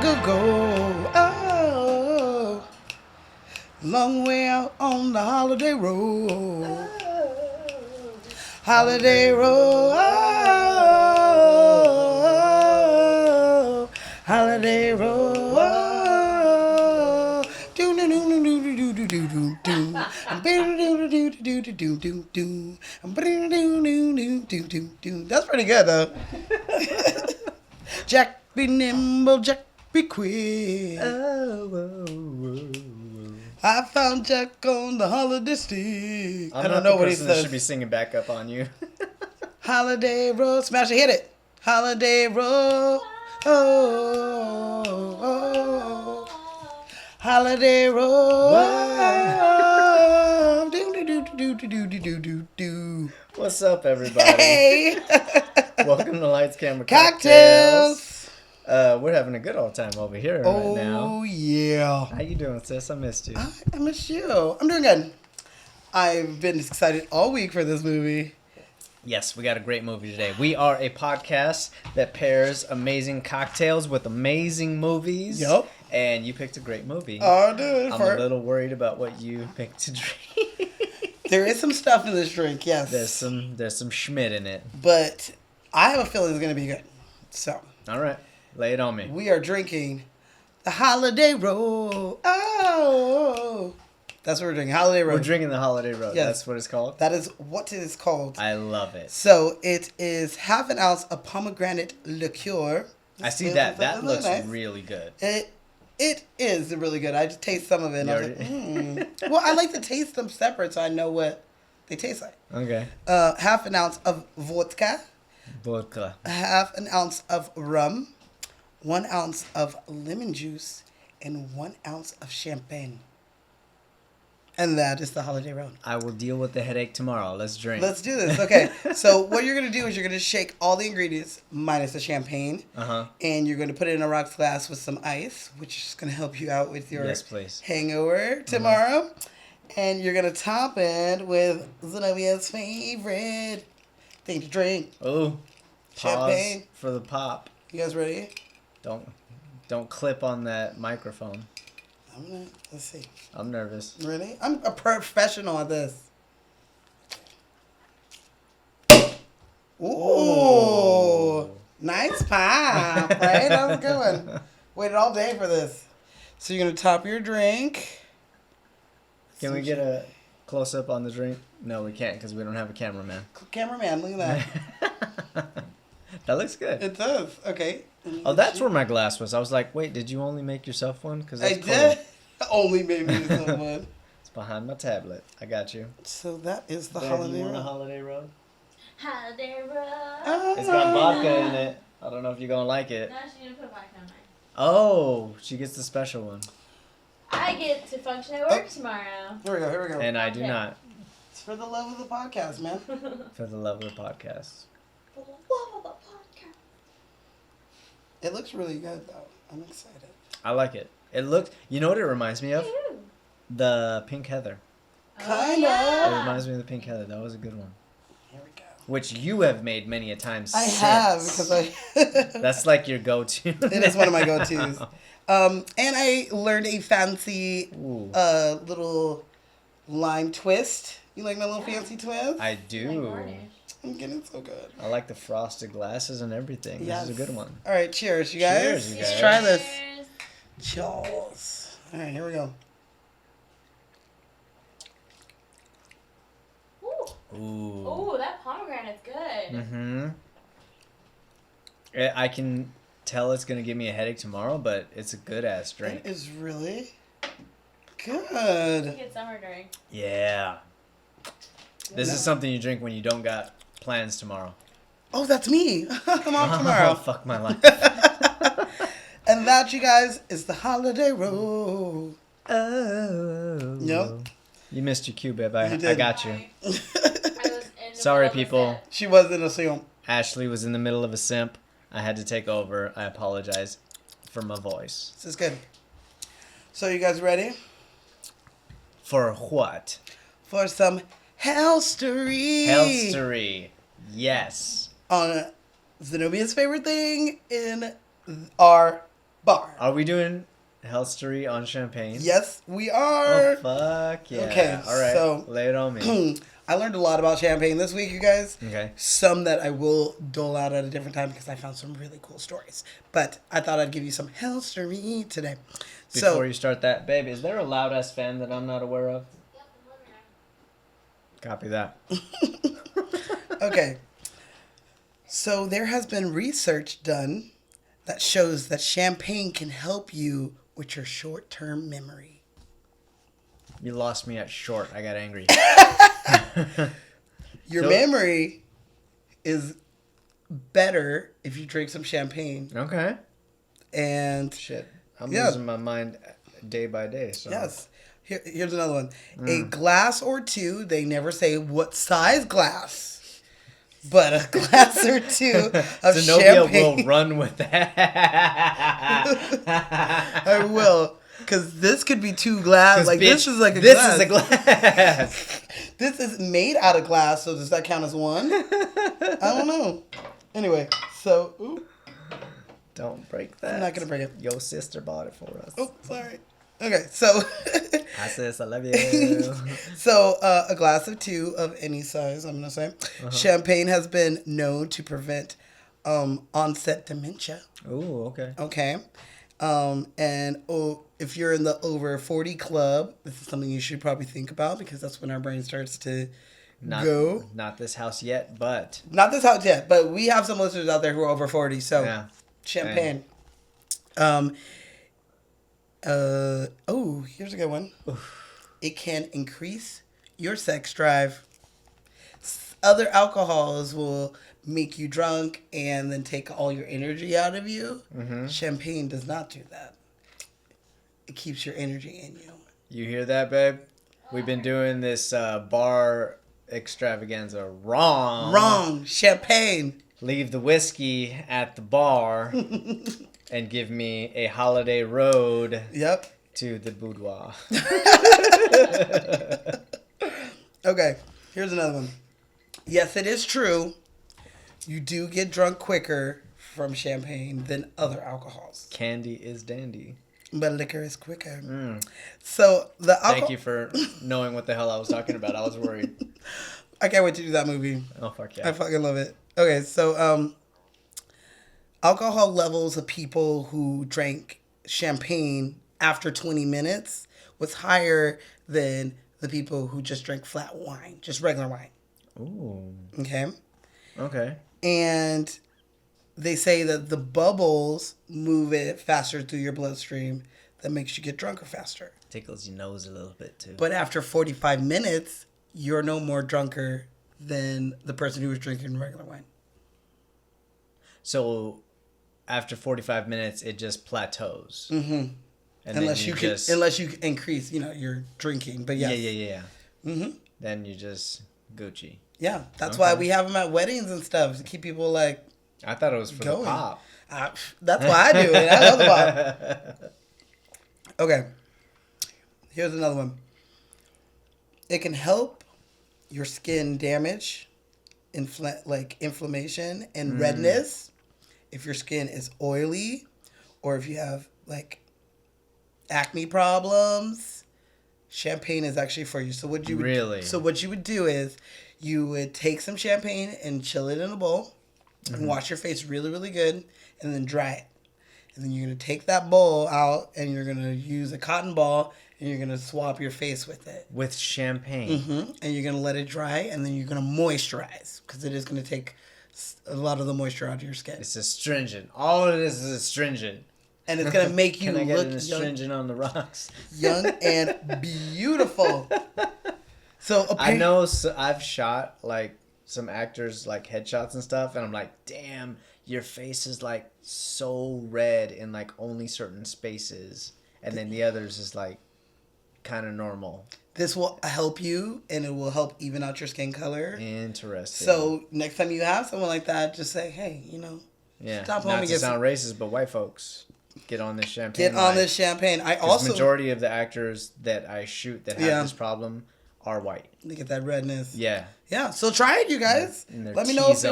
could go. Oh, long way out on the holiday road. Holiday road. Oh, holiday road. Do do do do do do do do do do. That's pretty good though. Jack be nimble, Jack be quick. I found Jack on the holiday stick. I don't know what he says. That should be singing back up on you. Holiday road, smash it, hit it. Holiday road, oh, oh, oh. Holiday road. Do do do do do do do do do. What's up, everybody? Hey. Welcome to Lights, Camera, Cocktails. We're having a good old time over here right now. Oh yeah. How you doing, sis? I missed you. I miss you. I'm doing good. I've been excited all week for this movie. Yes, we got a great movie today. We are a podcast that pairs amazing cocktails with amazing movies. Yup. And you picked a great movie. Oh, dude. I'm a little worried about what you picked to drink. There is some stuff in this drink, yes. There's some Schmidt in it. But I have a feeling it's going to be good. So. All right. Lay it on me. We are drinking the Holiday Road. Oh. That's what we're drinking. Holiday Road. We're drinking the Holiday Road. Yes. That's what it's called? That is what it is called. I love it. So it is half an ounce of pomegranate liqueur. I see that. That looks nice. really good. It is really good. I just taste some of it and I was like, Well, I like to taste them separate so I know what they taste like. Okay. Half an ounce of vodka. Vodka. Half an ounce of rum. 1 ounce of lemon juice. And 1 ounce of champagne. And that is the Holiday Road. I will deal with the headache tomorrow. Let's drink. Let's do this. Okay. So what you're going to do is you're going to shake all the ingredients minus the champagne. Uh-huh. And you're going to put it in a rocks glass with some ice, which is going to help you out with your hangover tomorrow. Uh-huh. And you're going to top it with Zenobia's favorite thing to drink. Oh. Champagne. Pause for the pop. You guys ready? Don't clip on that microphone. Let's see. I'm nervous. Really? I'm a professional at this. Ooh. Nice pop. Right? How's it going? Waited all day for this. So you're going to top your drink. Can we get a close-up on the drink? No, we can't because we don't have a cameraman. Cameraman, look at that. That looks good. It does. Okay. Oh, that's where my glass was. I was like, wait, did you only make yourself one? Cause I did. Only made me yourself one. It's behind my tablet. I got you. So that is the Babe, Holiday Road. Holiday Road? Holiday Road. It's got vodka in it. I don't know if you're going to like it. No, she didn't put vodka on mine. Oh, she gets the special one. I get to function at work tomorrow. Here we go. And I do not. It's for the love of the podcast, man. For the love of the podcast. For the love of the podcast. It looks really good, though. I'm excited. I like it. You know what it reminds me of? The Pink Heather. Kind It of. reminds me of the Pink Heather. That was a good one. Here we go. Which you have made many a time since. I have, because I... That's like your go-to. It is one of my go-tos. And I learned a fancy little lime twist. You like my little fancy twist? I do. I'm getting so good. I like the frosted glasses and everything. Yes. This is a good one. All right, cheers, you guys. Cheers, you guys. Let's try this. Cheers. All right, here we go. Ooh. Ooh. Ooh, that pomegranate's good. Mm-hmm. I can tell it's going to give me a headache tomorrow, but it's a good-ass drink. It is really It's good. a good summer drink. Yeah. This is something you drink when you don't got plans tomorrow. Oh, that's me. I'm off tomorrow. Fuck my life. And that, you guys, is the Holiday Road. Oh. Yep. You missed your cue, babe. You I did. got you. I was in the Sorry, middle of a people. set. She was in a film. Ashley was in the middle of a simp. I had to take over. I apologize for my voice. This is good. So, you guys ready? For what? For some Hellstery. Hellstery. Yes. On Zenobia's favorite thing in our bar. Are we doing Healthstory on champagne? Yes, we are. Oh, fuck yeah. Okay, all right. so lay it on me. I learned a lot about champagne this week, you guys. Okay. Some that I will dole out at a different time because I found some really cool stories. But I thought I'd give you some Healthstory today. Before you start that, babe, is there a loud ass fan that I'm not aware of? Copy that. Okay. So there has been research done that shows that champagne can help you with your short-term memory. You lost me at short. I got angry. Your memory is better if you drink some champagne. Okay. And shit, I'm losing my mind day by day. So. Yes. Here's another one. A glass or two, they never say what size glass, but a glass or two of champagne. Will run with that. I will. Because this could be two glass. Like, bitch, this is like a this glass. This is a glass. This is made out of glass, so does that count as one? I don't know. Anyway, so... Ooh. Don't break that. I'm not going to break it. Your sister bought it for us. Oh, sorry. Okay, so... Hi, sis. I love you. So, a glass of two of any size, I'm going to say. Uh-huh. Champagne has been known to prevent onset dementia. Ooh, okay. Okay. And if you're in the over 40 club, this is something you should probably think about because that's when our brain starts to go. Not this house yet, but... Not this house yet, but we have some listeners out there who are over 40, so yeah. champagne. Here's a good one. Oof. It can increase your sex drive. Other alcohols will make you drunk and then take all your energy out of you. Mm-hmm. Champagne does not do that. It keeps your energy in you. You hear that, babe? We've been doing this bar extravaganza wrong. Wrong. Champagne. Leave the whiskey at the bar and give me a holiday road. Yep. To the boudoir. Okay, here's another one. Yes, it is true. You do get drunk quicker from champagne than other alcohols. Candy is dandy. But liquor is quicker. So the Thank you for knowing what the hell I was talking about. I was worried. I can't wait to do that movie. Oh, fuck yeah. I fucking love it. Okay, so alcohol levels of people who drank champagne after 20 minutes was higher than the people who just drank flat wine, just regular wine. Ooh. Okay. And they say that the bubbles move it faster through your bloodstream that makes you get drunker faster. Tickles your nose a little bit too. But after 45 minutes, you're no more drunker than the person who was drinking regular wine. So after 45 minutes, it just plateaus. Mm-hmm. Unless you increase, your drinking. But yes. Yeah. Mm-hmm. Then you just Gucci. Yeah, that's why we have them at weddings and stuff to keep people like. I thought it was for the pop. That's why I do it. I love the pop. Okay, here's another one. It can help your skin damage, inflammation and redness, if your skin is oily, or if you have acne problems. Champagne is actually for you. So what you would do is you would take some champagne and chill it in a bowl and wash your face really, really good and then dry it. And then you're going to take that bowl out and you're going to use a cotton ball and you're going to swab your face with it. With champagne. Mm-hmm. And you're going to let it dry and then you're going to moisturize because it is going to take a lot of the moisture out of your skin. It's astringent. All it is astringent. And it's going to make you look look an astringent on the rocks. Young and beautiful. So I know I've shot some actors headshots and stuff, and I'm like, damn, your face is so red in only certain spaces, and then the others is kind of normal. This will help you, and it will help even out your skin color. Interesting. So next time you have someone like that, just say, hey, yeah, stop not to sound racist, but white folks. Get on this champagne. This champagne. The majority of the actors that I shoot that have this problem are white. They get that redness. Yeah. Yeah. So try it, you guys. In their let me know if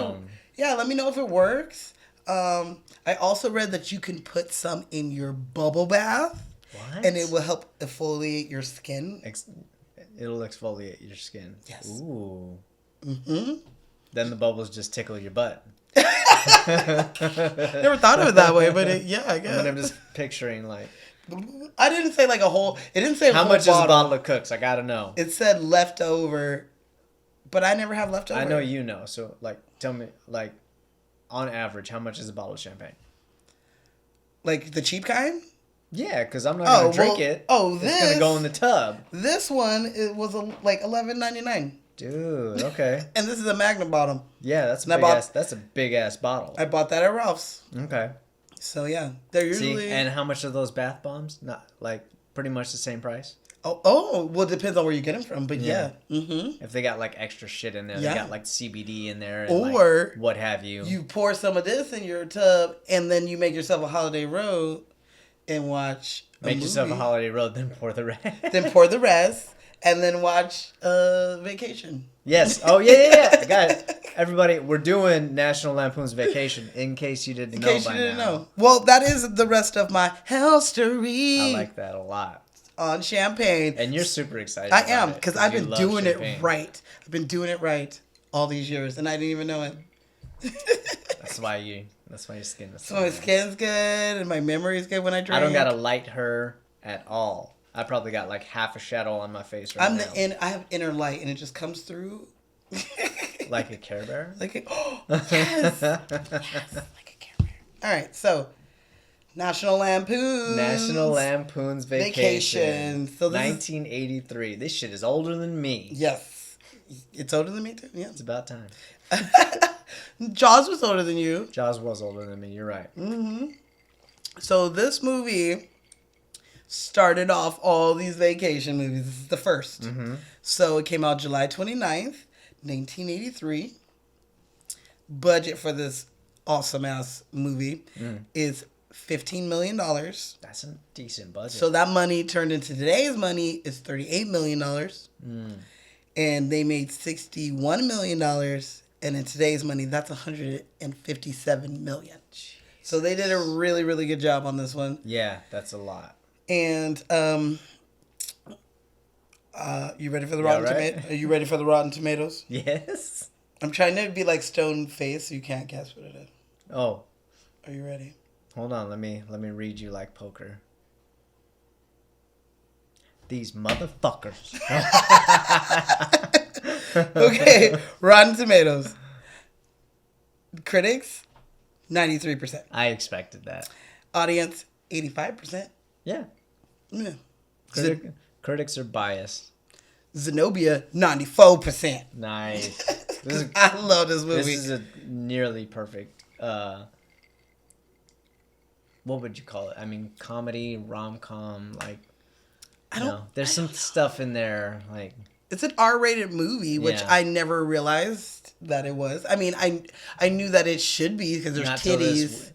it works. I also read that you can put some in your bubble bath. What? And it will help exfoliate your skin. It'll exfoliate your skin. Yes. Ooh. Mm-hmm. Then the bubbles just tickle your butt. Never thought of it that way, but yeah, I guess. I'm just picturing like. I didn't say like a whole. It didn't say how much is a bottle of Cooks. I gotta know. It said leftover, but I never have leftover. I know you know. So like, tell me like, on average, how much is a bottle of champagne? Like the cheap kind? Yeah, because I'm not gonna drink it. Oh, this it's gonna go in the tub. This one was like $11.99. Dude, okay. And this is a Magnum bottle. Yeah, that's a big ass bottle. I bought that at Ralph's. Okay. So yeah, they're usually. See, and how much are those bath bombs? Not like pretty much the same price. Oh, well, it depends on where you get them from, but yeah. Mm-hmm. If they got like extra shit in there, they got like CBD in there, and, or like, what have you. You pour some of this in your tub, and then you make yourself a holiday road, and watch. Make yourself a holiday road, then pour the rest. Then pour the rest, and then watch Vacation. Yes. Oh yeah. Guys, everybody, we're doing National Lampoon's Vacation. In case you didn't know. Well, that is the rest of my health story. I like that a lot. On champagne. And you're super excited. I am, because I've been doing champagne. it right. I've been doing it right all these years, and I didn't even know it. That's why your skin is so my skin's good, and my memory's good when I drink. I don't gotta light her at all. I probably got like half a shadow on my face right now. I have inner light, and it just comes through. Like a Care Bear? Yes. Yes, like a Care Bear. All right, so National Lampoon's Vacation. So 1983. This shit is older than me. Yes. It's older than me too. Yeah. It's about time. Jaws was older than you. Jaws was older than me. You're right. Mm-hmm. So this movie started off all these vacation movies. This is the first. Mm-hmm. So it came out July 29th, 1983. Budget for this awesome-ass movie is $15 million. That's a decent budget. So that money turned into today's money is $38 million. And they made $61 million. And in today's money, that's $157 million. Jeez. So they did a really, really good job on this one. Yeah, that's a lot. And you ready for the Rotten Tomatoes? Are you ready for the Rotten Tomatoes? Yes. I'm trying to be like stone face so you can't guess what it is. Oh. Are you ready? Hold on, let me read you like poker. These motherfuckers. Okay, Rotten Tomatoes. Critics, 93%. I expected that. Audience, 85%. Yeah. Yeah. Critics are biased. Zenobia, 94%. Nice. I love this movie. This is a nearly perfect, what would you call it? I mean, comedy, rom-com, like, there's some stuff in there, like. It's an R-rated movie, which I never realized that it was. I mean, I knew that it should be because there's titties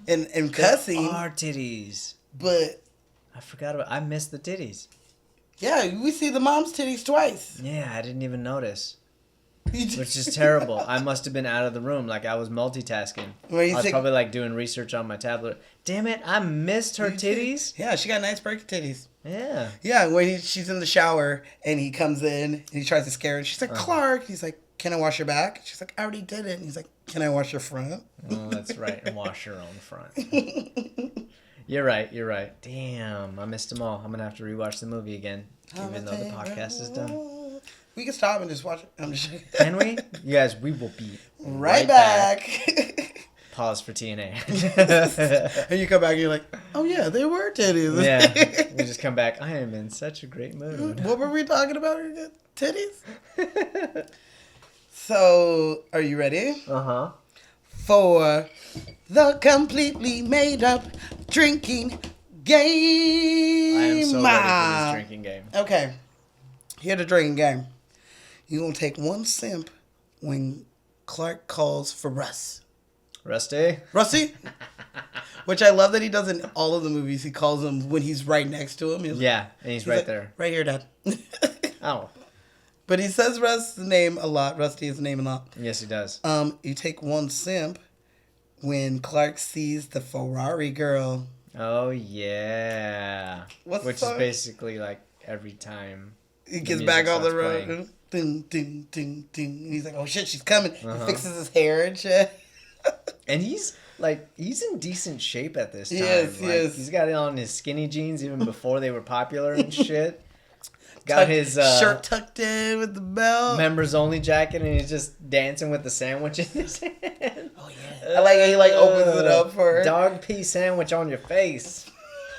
and cussing. There are titties. But. I missed the titties. Yeah, we see the mom's titties twice. Yeah, I didn't even notice. Which is terrible. I must have been out of the room. Like, I was multitasking. I was probably, like, doing research on my tablet. Damn it, I missed her titties. Yeah, she got nice break titties. Yeah. Yeah, when she's in the shower, and he comes in, and he tries to scare her, and she's like, Clark. He's like, can I wash your back? She's like, I already did it. And he's like, can I wash your front? Oh, that's right. And wash your own front. You're right. Damn, I missed them all. I'm going to have to rewatch the movie again, even though the podcast is done. We can stop and just watch it. I'm just kidding. Can we? You guys, we will be right back. Pause for TNA. And you come back and you're like, oh yeah, there were titties. Yeah. We just come back. I am in such a great mood. What were we talking about again? Titties? So, are you ready? Uh-huh. For the completely made up drinking game. I am so ready for this drinking game. Okay. Here's the drinking game. You're going to take one sip when Clark calls for Russ. Rusty? Which I love that he does in all of the movies. He calls him when he's right next to him. Yeah, and he's right like, there. Right here, Dad. Oh. But he says Russ's name a lot. Rusty is name a lot. Yes, he does. You take one sip when Clark sees the Ferrari girl. Oh, yeah. Which is basically like every time he gets back on the road. Ding, ding, ding, ding. And he's like, oh shit, she's coming. He fixes his hair and shit. And he's in decent shape at this time. Yes. He's got it on his skinny jeans even before they were popular and shit. Got his shirt tucked in with the belt. Members only jacket, and he's just dancing with the sandwich in his hand. Oh yeah. I like how he like opens it up for her. Dog pee sandwich on your face.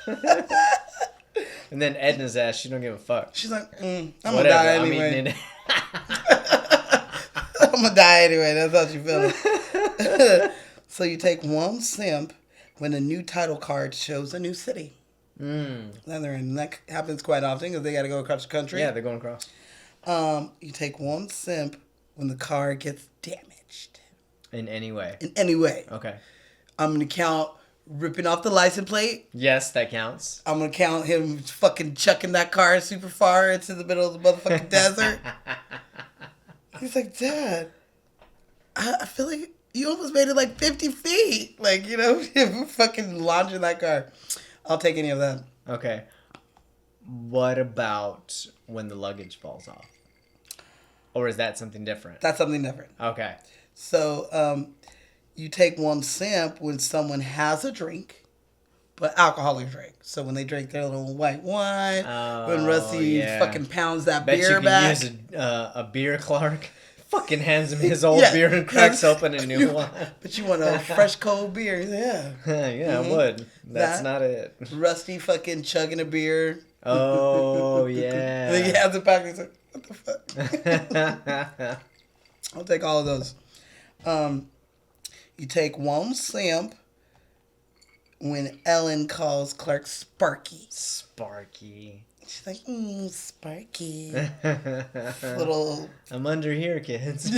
And then Edna's ass, she don't give a fuck. She's like, I'm gonna die anyway. I'm eating it. I'm gonna die anyway. That's how she feels. So you take one simp when a new title card shows a new city. That happens quite often because they got to go across the country. Yeah, they're going across. You take one simp when the car gets damaged. In any way. In any way. Okay. I'm going to count ripping off the license plate. Yes, that counts. I'm going to count him fucking chucking that car super far into the middle of the motherfucking desert. He's like, Dad, I feel like you almost made it like 50 feet. Like, you know, fucking launching that car. I'll take any of that. Okay. What about when the luggage falls off? Or is that something different? That's something different. Okay. So, you take one simp when someone has a drink, but alcoholic drink. So when they drink their little white wine, when Rusty fucking pounds that beer back. Bet you can use a beer, Clark. Fucking hands him his old beer and cracks open a new one. But you want a fresh cold beer. Yeah. Yeah, I would. That's not it. Rusty fucking chugging a beer. Oh, yeah. And then he has it back and he's like, what the fuck? I'll take all of those. You take one simp when Ellen calls Clark Sparky. Sparky. She's like, Sparky. Little. I'm under here, kids.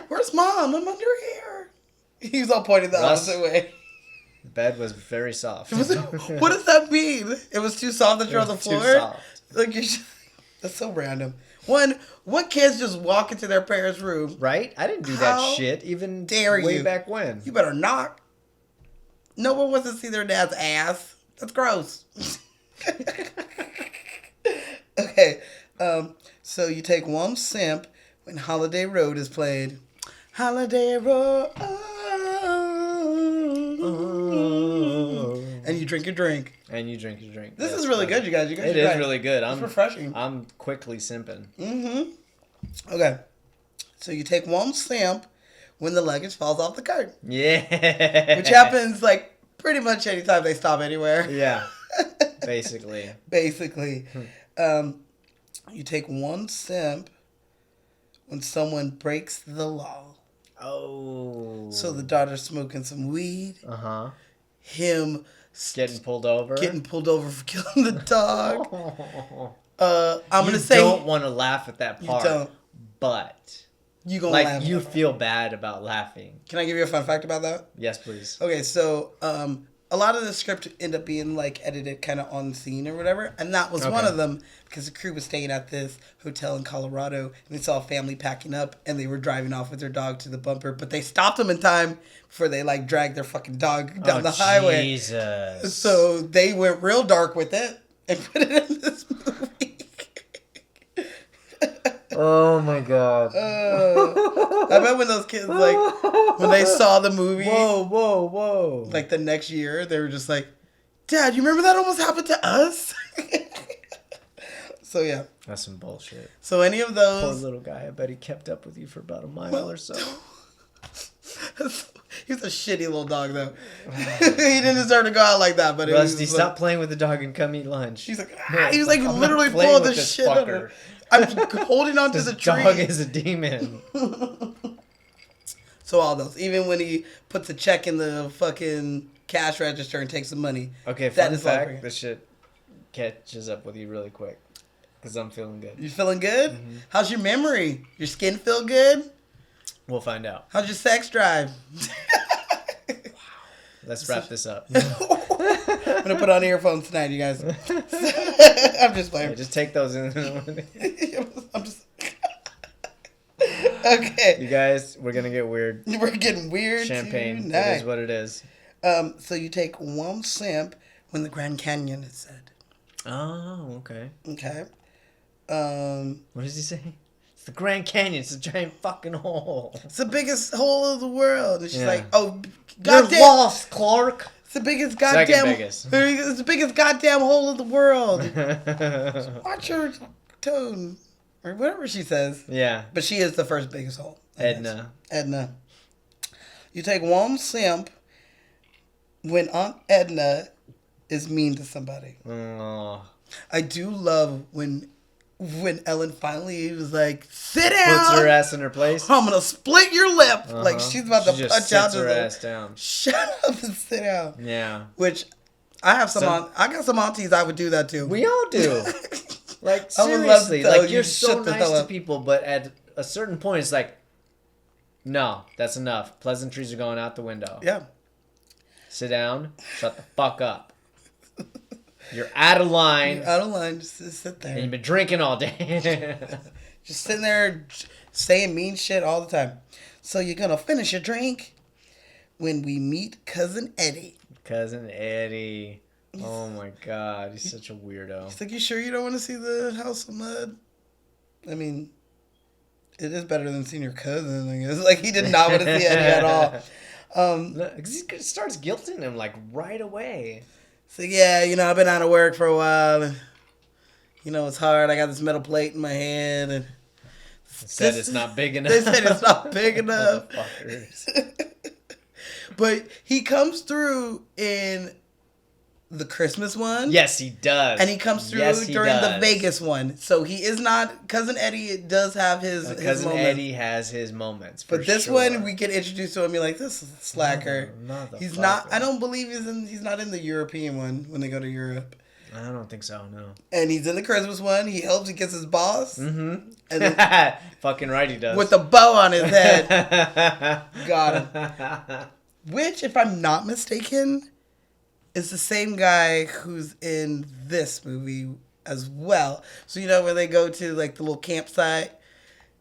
Where's Mom? I'm under here. He was all pointing the opposite way. The bed was very soft. What does that mean? It was too soft that you're on the floor? Too soft. Like that's so random. What kids just walk into their parents' room? Right? I didn't do that shit even way back when. You better knock. No one wants to see their dad's ass. That's gross. Okay, so you take one simp when Holiday Road is played. Holiday Road. And you drink your drink. This is really good, you guys. It is really good. It's refreshing. I'm quickly simping. Okay, so you take one simp when the luggage falls off the cart. Yeah. Which happens like pretty much anytime they stop anywhere. Yeah. Basically. You take one simp when someone breaks the law. Oh. So the daughter's smoking some weed. Uh-huh. Him getting pulled over for killing the dog. I'm gonna say you don't want to laugh at that part. You don't. But you gonna laugh. You feel bad about laughing. Can I give you a fun fact about that? Yes, please. Okay, so a lot of the script ended up being like edited kind of on scene or whatever, and that was one of them because the crew was staying at this hotel in Colorado and they saw a family packing up and they were driving off with their dog to the bumper, but they stopped them in time before they like dragged their fucking dog down the highway. Jesus! So they went real dark with it and put it in this movie. Oh my god! I bet when those kids when they saw the movie, whoa! Like the next year, they were just like, "Dad, you remember that almost happened to us?" So yeah, that's some bullshit. So any of those, poor little guy. I bet he kept up with you for about a mile or so. He was a shitty little dog, though. He didn't deserve to go out like that. But Rusty, stop playing with the dog and come eat lunch. He's like, he was like literally pulling the shit out of her. I'm holding on to the tree. This dog is a demon. So all those, even when he puts a check in the fucking cash register and takes the money. Okay, fun fact, this shit catches up with you really quick. Because I'm feeling good. You feeling good? Mm-hmm. How's your memory? Your skin feel good? We'll find out. How's your sex drive? Wow. Let's wrap this up. I'm going to put on earphones tonight, you guys. I'm just playing. Yeah, just take those in. I'm just... Okay. You guys, we're gonna get weird. We're getting weird. Champagne. Tonight. It is what it is. So you take one sip when the Grand Canyon is said. Oh, okay. Okay. What does he say? It's the Grand Canyon. It's a giant fucking hole. It's the biggest hole of the world. And she's like, oh, goddamn. You're lost, Clark. It's the biggest goddamn. Second biggest. It's the biggest goddamn hole of the world. Watch her tone. Or whatever she says. Yeah. But she is the first biggest hole. Edna. You take one sip when Aunt Edna is mean to somebody. Oh. I do love when Ellen finally was like, sit down. Puts her ass in her place. I'm going to split your lip. Like she's about to punch out. Her ass down. Shut up and sit down. Yeah. Which I have I got some aunties I would do that too. We all do. Like, seriously, like, you're so nice to up. people, but at a certain point, it's like, no, that's enough. Pleasantries are going out the window. Yeah. Sit down. Shut the fuck up. You're out of line. You're out of line. Just sit there. And you've been drinking all day. Just sitting there saying mean shit all the time. So you're going to finish your drink when we meet Cousin Eddie. Cousin Eddie. Oh my God, he's such a weirdo. He's like, you sure you don't want to see the House of Mud? I mean, it is better than seeing your cousin, I guess. Like, he did not want to see Eddie at all. Because he starts guilting him, like, right away. So, yeah, I've been out of work for a while. And, it's hard. I got this metal plate in my head. And said it's not big enough. They said it's not big enough. But he comes through in the Christmas one. Yes, he does. And he comes through during the Vegas one. So he is not... Cousin Eddie does have his Cousin moments. Eddie has his moments, But this one, we get introduced to him. You're like, this is a slacker. He's not... I don't believe he's not in the European one when they go to Europe. I don't think so, no. And he's in the Christmas one. He helps. He gets his boss. Mm-hmm. And then, fucking right he does. With the bow on his head. Got him. Which, if I'm not mistaken... is the same guy who's in this movie as well. So, where they go to, like, the little campsite,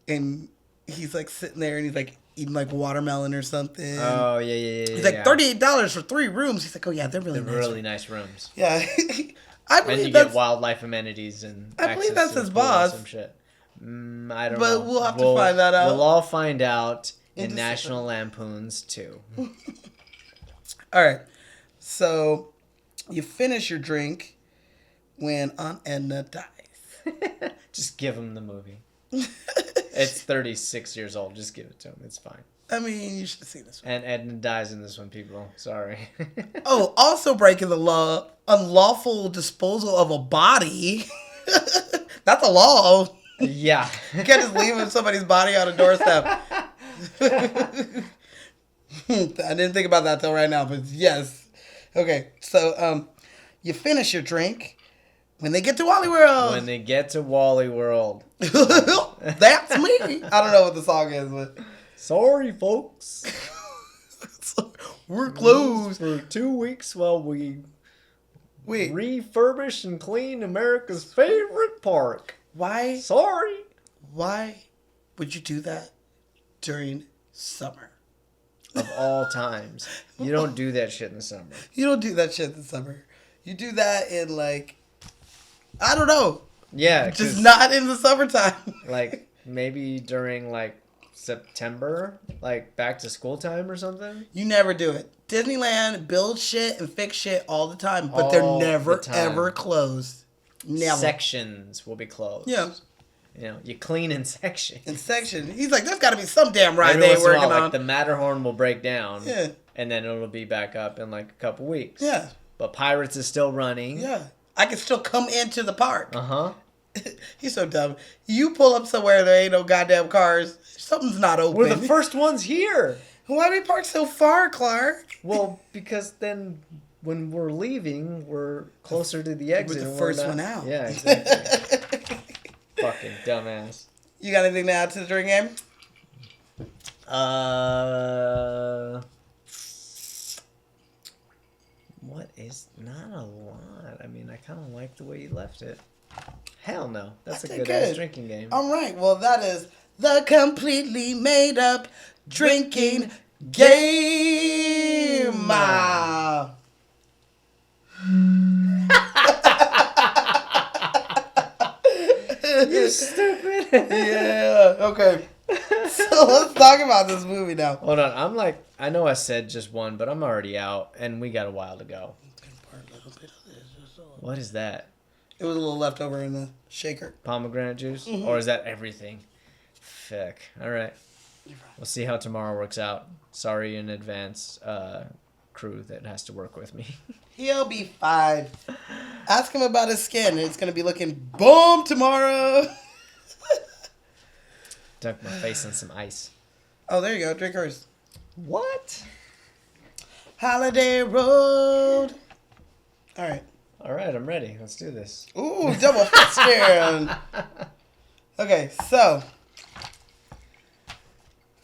and he's, like, sitting there, and he's, like, eating, like, watermelon or something. Oh, yeah. He's like, $38 for 3 rooms. He's like, oh, yeah, they're really nice rooms. Yeah. I believe and you get wildlife amenities and I believe that's his boss. Some shit. I don't know. But we'll have to find that out. We'll all find out in National Lampoons 2. All right. So, you finish your drink when Aunt Edna dies. Just give him the movie. It's 36 years old. Just give it to him. It's fine. I mean, you should have seen this one. And Edna dies in this one, people. Sorry. Oh, also breaking the law, unlawful disposal of a body. That's a law. Yeah. You can't just leave somebody's body on a doorstep. I didn't think about that till right now, but yes. Okay, so you finish your drink when they get to Wally World. When they get to Wally World. That's me. I don't know what the song is, but... Sorry, folks. We're closed. For 2 weeks while we refurbish and clean America's favorite park. Why? Sorry. Why would you do that during summer? Of all times. You don't do that shit in the summer. You don't do that shit in the summer. You do that in, like, I don't know. Yeah. Just not in the summertime. Like, maybe during, like, September, like back to school time or something. You never do it. Disneyland builds shit and fix shit all the time, but they're never ever closed. Never. Sections will be closed. Yeah. You clean in sections. In section. He's like, there's got to be some damn ride they working on. Like the Matterhorn will break down. Yeah. And then it'll be back up in like a couple weeks. Yeah. But Pirates is still running. Yeah. I can still come into the park. Uh-huh. He's so dumb. You pull up somewhere there ain't no goddamn cars. Something's not open. We're the first ones here. Why do we park so far, Clark? Well, because then when we're leaving, we're closer to the exit. We're the first one out. Yeah, exactly. Fucking dumbass. You got anything to add to the drink game? What is not a lot? I mean, I kind of like the way you left it. Hell no. That's a good ass drinking game. All right. Well, that is The completely made up drinking game. You stupid. Yeah. Okay. So let's talk about this movie now. Hold on. I know I said just one, but I'm already out, and we got a while to go. What is that? It was a little left over in the shaker. Pomegranate juice? Mm-hmm. Or is that everything? Fuck. All right. We'll see how tomorrow works out. Sorry in advance, crew that has to work with me. He'll be fine. Ask him about his skin. It's going to be looking boom tomorrow. Dunk my face in some ice. Oh, there you go. Drink yours. What? Holiday Road. All right. All right, I'm ready. Let's do this. Ooh, double fist spin. Okay, so.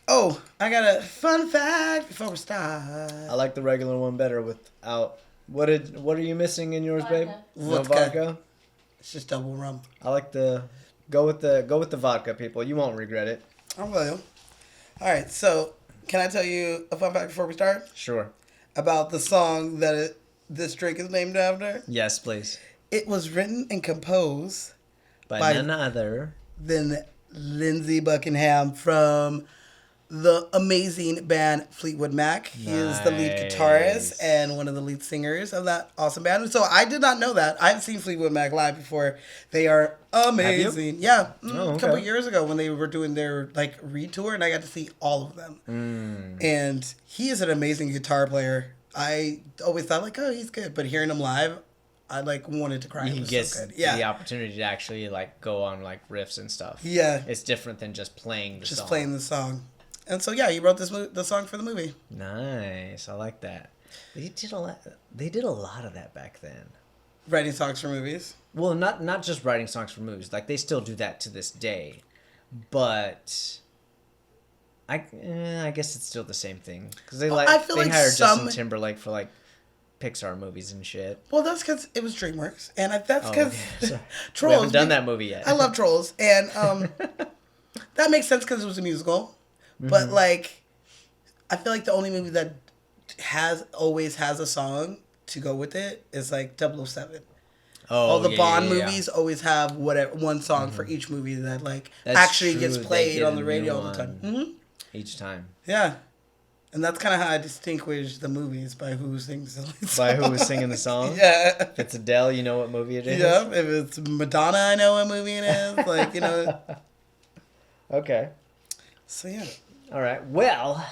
Oh, I got a fun fact before we start. I like the regular one better without. What are you missing in yours, babe? No vodka. It's just double rum. I like the go with the vodka, people. You won't regret it. I will. All right, so can I tell you a fun fact before we start? Sure. About the song that this drink is named after? Yes, please. It was written and composed by none other than Lindsey Buckingham from the amazing band Fleetwood Mac. He is the lead guitarist and one of the lead singers of that awesome band. So I did not know that. I've seen Fleetwood Mac live before. They are amazing. Yeah. A couple years ago when they were doing their retour, and I got to see all of them. And he is an amazing guitar player. I always thought oh, he's good, but hearing him live, I wanted to cry. He gets the opportunity to actually go on riffs and stuff. Yeah. It's different than just playing the song. Just playing the song. And so, he wrote the song for the movie. Nice. I like that. They did a lot of that back then. Writing songs for movies? Well, not just writing songs for movies. They still do that to this day. But I guess it's still the same thing. Because they hired Justin Timberlake for Pixar movies and shit. Well, that's because it was DreamWorks. And that's because Trolls. We haven't done that movie yet. I love Trolls. And that makes sense because it was a musical. But I feel like the only movie that always has a song to go with it is 007. All the Bond movies always have one song for each movie that actually gets played on the radio all the time. Each time. Yeah. And that's kind of how I distinguish the movies by who sings the lead song. By who is singing the song? Yeah. If it's Adele, you know what movie it is? Yeah. If it's Madonna, I know what movie it is. Okay. So, yeah. All right. Well,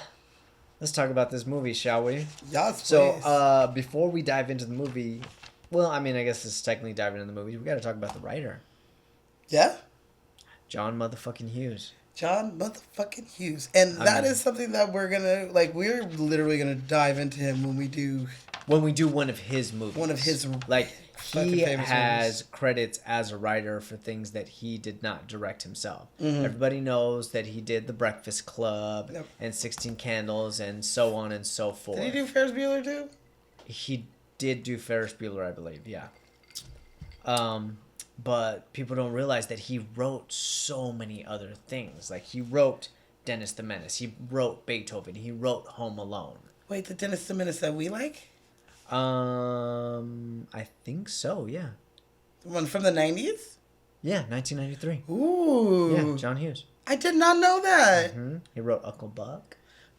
let's talk about this movie, shall we? Yes, please. So, before we dive into the movie, I guess this is technically diving into the movie. We got to talk about the writer. Yeah? John motherfucking Hughes. John motherfucking Hughes. And that is something that we're going to, we're literally going to dive into him when we do one of his movies. One of his he has credits as a writer for things that he did not direct himself. Mm-hmm. Everybody knows that he did The Breakfast Club and 16 Candles and so on and so forth. Did he do Ferris Bueller too? He did do Ferris Bueller, I believe, yeah. But people don't realize that he wrote so many other things. He wrote Dennis the Menace. He wrote Beethoven. He wrote Home Alone. Wait, the Dennis the Menace that we like? I think so, yeah. The one from the 90s? Yeah, 1993. Ooh. Yeah, John Hughes. I did not know that. Mm-hmm. He wrote Uncle Buck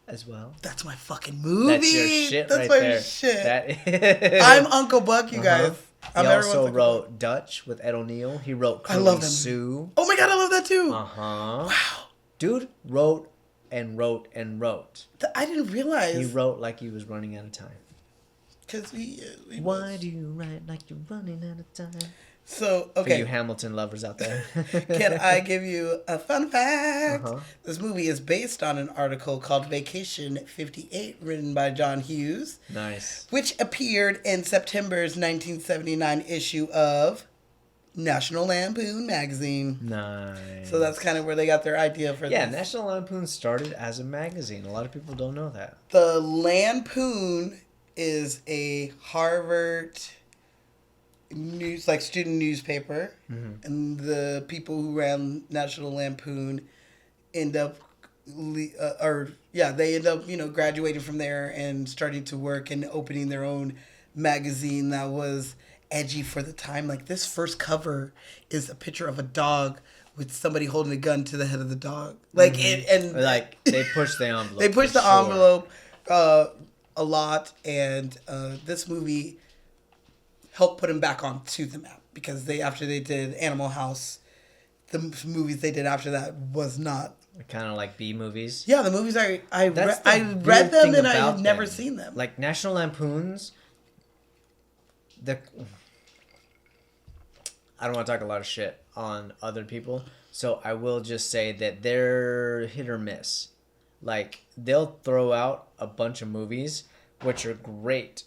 as well. That's my fucking movie. That's your shit That's right my there. shit. I'm Uncle Buck, you guys. He also wrote Dutch with Ed O'Neill. He wrote Curly Sue. Oh my god, I love that too. Uh-huh. Wow. Dude wrote and wrote and wrote. I didn't realize. He wrote like he was running out of time. Why do you write like you're running out of time? So, okay. For you Hamilton lovers out there. Can I give you a fun fact? This movie is based on an article called Vacation 58, written by John Hughes. Nice. Which appeared in September's 1979 issue of National Lampoon magazine. Nice. So that's kind of where they got their idea for this. Yeah, National Lampoon started as a magazine. A lot of people don't know that. The Lampoon is a Harvard student newspaper, and the people who ran National Lampoon end up, they end up, graduating from there and starting to work and opening their own magazine that was edgy for the time. Like, this first cover is a picture of a dog with somebody holding a gun to the head of the dog. Like, they push the envelope. They push the envelope a lot, and this movie helped put him back onto the map, because after they did Animal House, the movies they did after that was not kind of like B movies. Yeah, the movies I read them and I've never seen them. Like National Lampoons. I don't want to talk a lot of shit on other people, so I will just say that they're hit or miss. Like, they'll throw out a bunch of movies which are great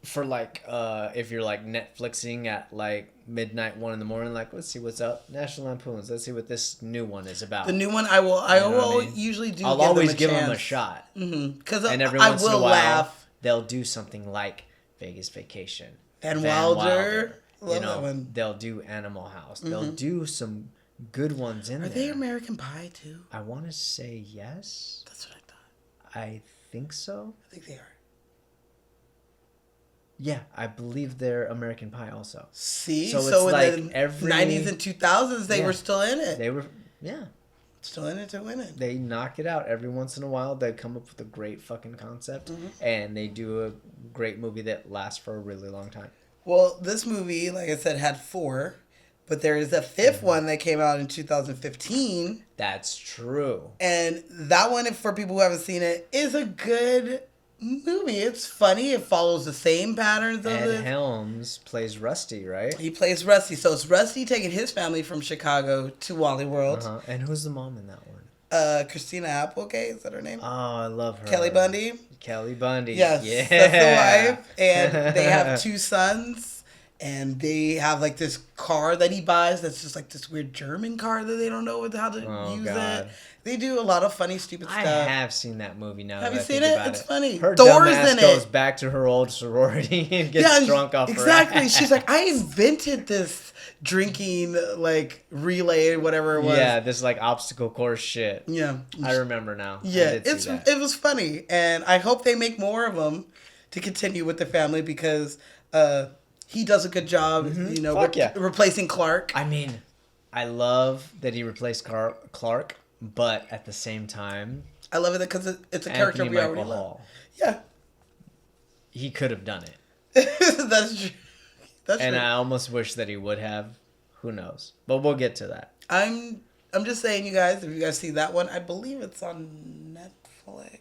for, like, if you're like Netflixing at like midnight, 1 a.m, like, let's see what's up, National Lampoons, let's see what this new one is about. The new one, I will usually do. I'll always give them a shot. Because and every once in a while, laugh. They'll do something like Vegas Vacation, Van Wilder. Love that one. They'll do Animal House. They'll do some good ones in there. Are they American Pie too? I want to say yes. That's what I thought. I think so. I think they are. Yeah, I believe they're American Pie also. See? So in like the 90s and 2000s, they were still in it. They were, still in it to win it. They knock it out every once in a while. They come up with a great fucking concept, and they do a great movie that lasts for a really long time. Well, this movie, like I said, had 4, but there is a 5th one that came out in 2015. That's true. And that one, for people who haven't seen it, is a good movie. It's funny. It follows the same patterns of Ed Helms plays Rusty, right? He plays Rusty. So it's Rusty taking his family from Chicago to Wally World. And who's the mom in that one? Christina Applegate, is that her name? Oh, I love her. Kelly Bundy. Yes, yeah. That's the wife. And they have 2 sons. And they have like this car that he buys that's just like this weird German car that they don't know how to use it. They do a lot of funny, stupid stuff. I have seen that movie now. Have you seen it? It's funny. Her dumbass goes back to her old sorority and gets drunk off her ass. She's like, I invented this drinking like relay, whatever it was. Yeah, this like obstacle course shit. Yeah, I remember now. Yeah, it was funny, and I hope they make more of them to continue with the family, because he does a good job. Replacing Clark. I mean, I love that he replaced Clark. But at the same time, I love it because it's a character we already love. Yeah, he could have done it. That's true. And I almost wish that he would have. Who knows? But we'll get to that. I'm just saying, you guys, if you guys see that one, I believe it's on Netflix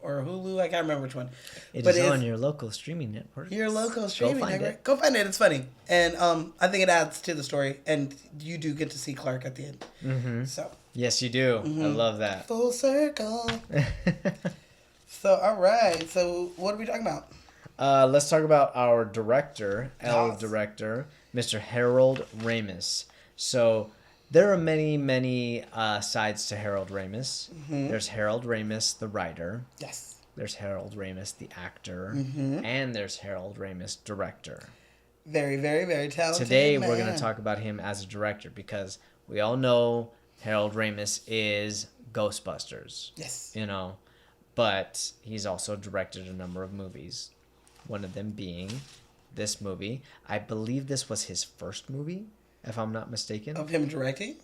or Hulu. I can't remember which one. It's on your local streaming network. Your local streaming network. Go find it. It's funny, and I think it adds to the story. And you do get to see Clark at the end. Mm-hmm. So. Yes, you do. I love that. Full circle. So, all right. So, what are we talking about? Let's talk about our director, director, Mr. Harold Ramis. So, there are many, many sides to Harold Ramis. Mm-hmm. There's Harold Ramis, the writer. Yes. There's Harold Ramis, the actor. Mm-hmm. And there's Harold Ramis, director. Very, very, very talented Today, man. we're going to talk about him as a director, because we all know Harold Ramis is Ghostbusters. Yes. But he's also directed a number of movies. One of them being this movie. I believe this was his first movie, if I'm not mistaken. Of him directing?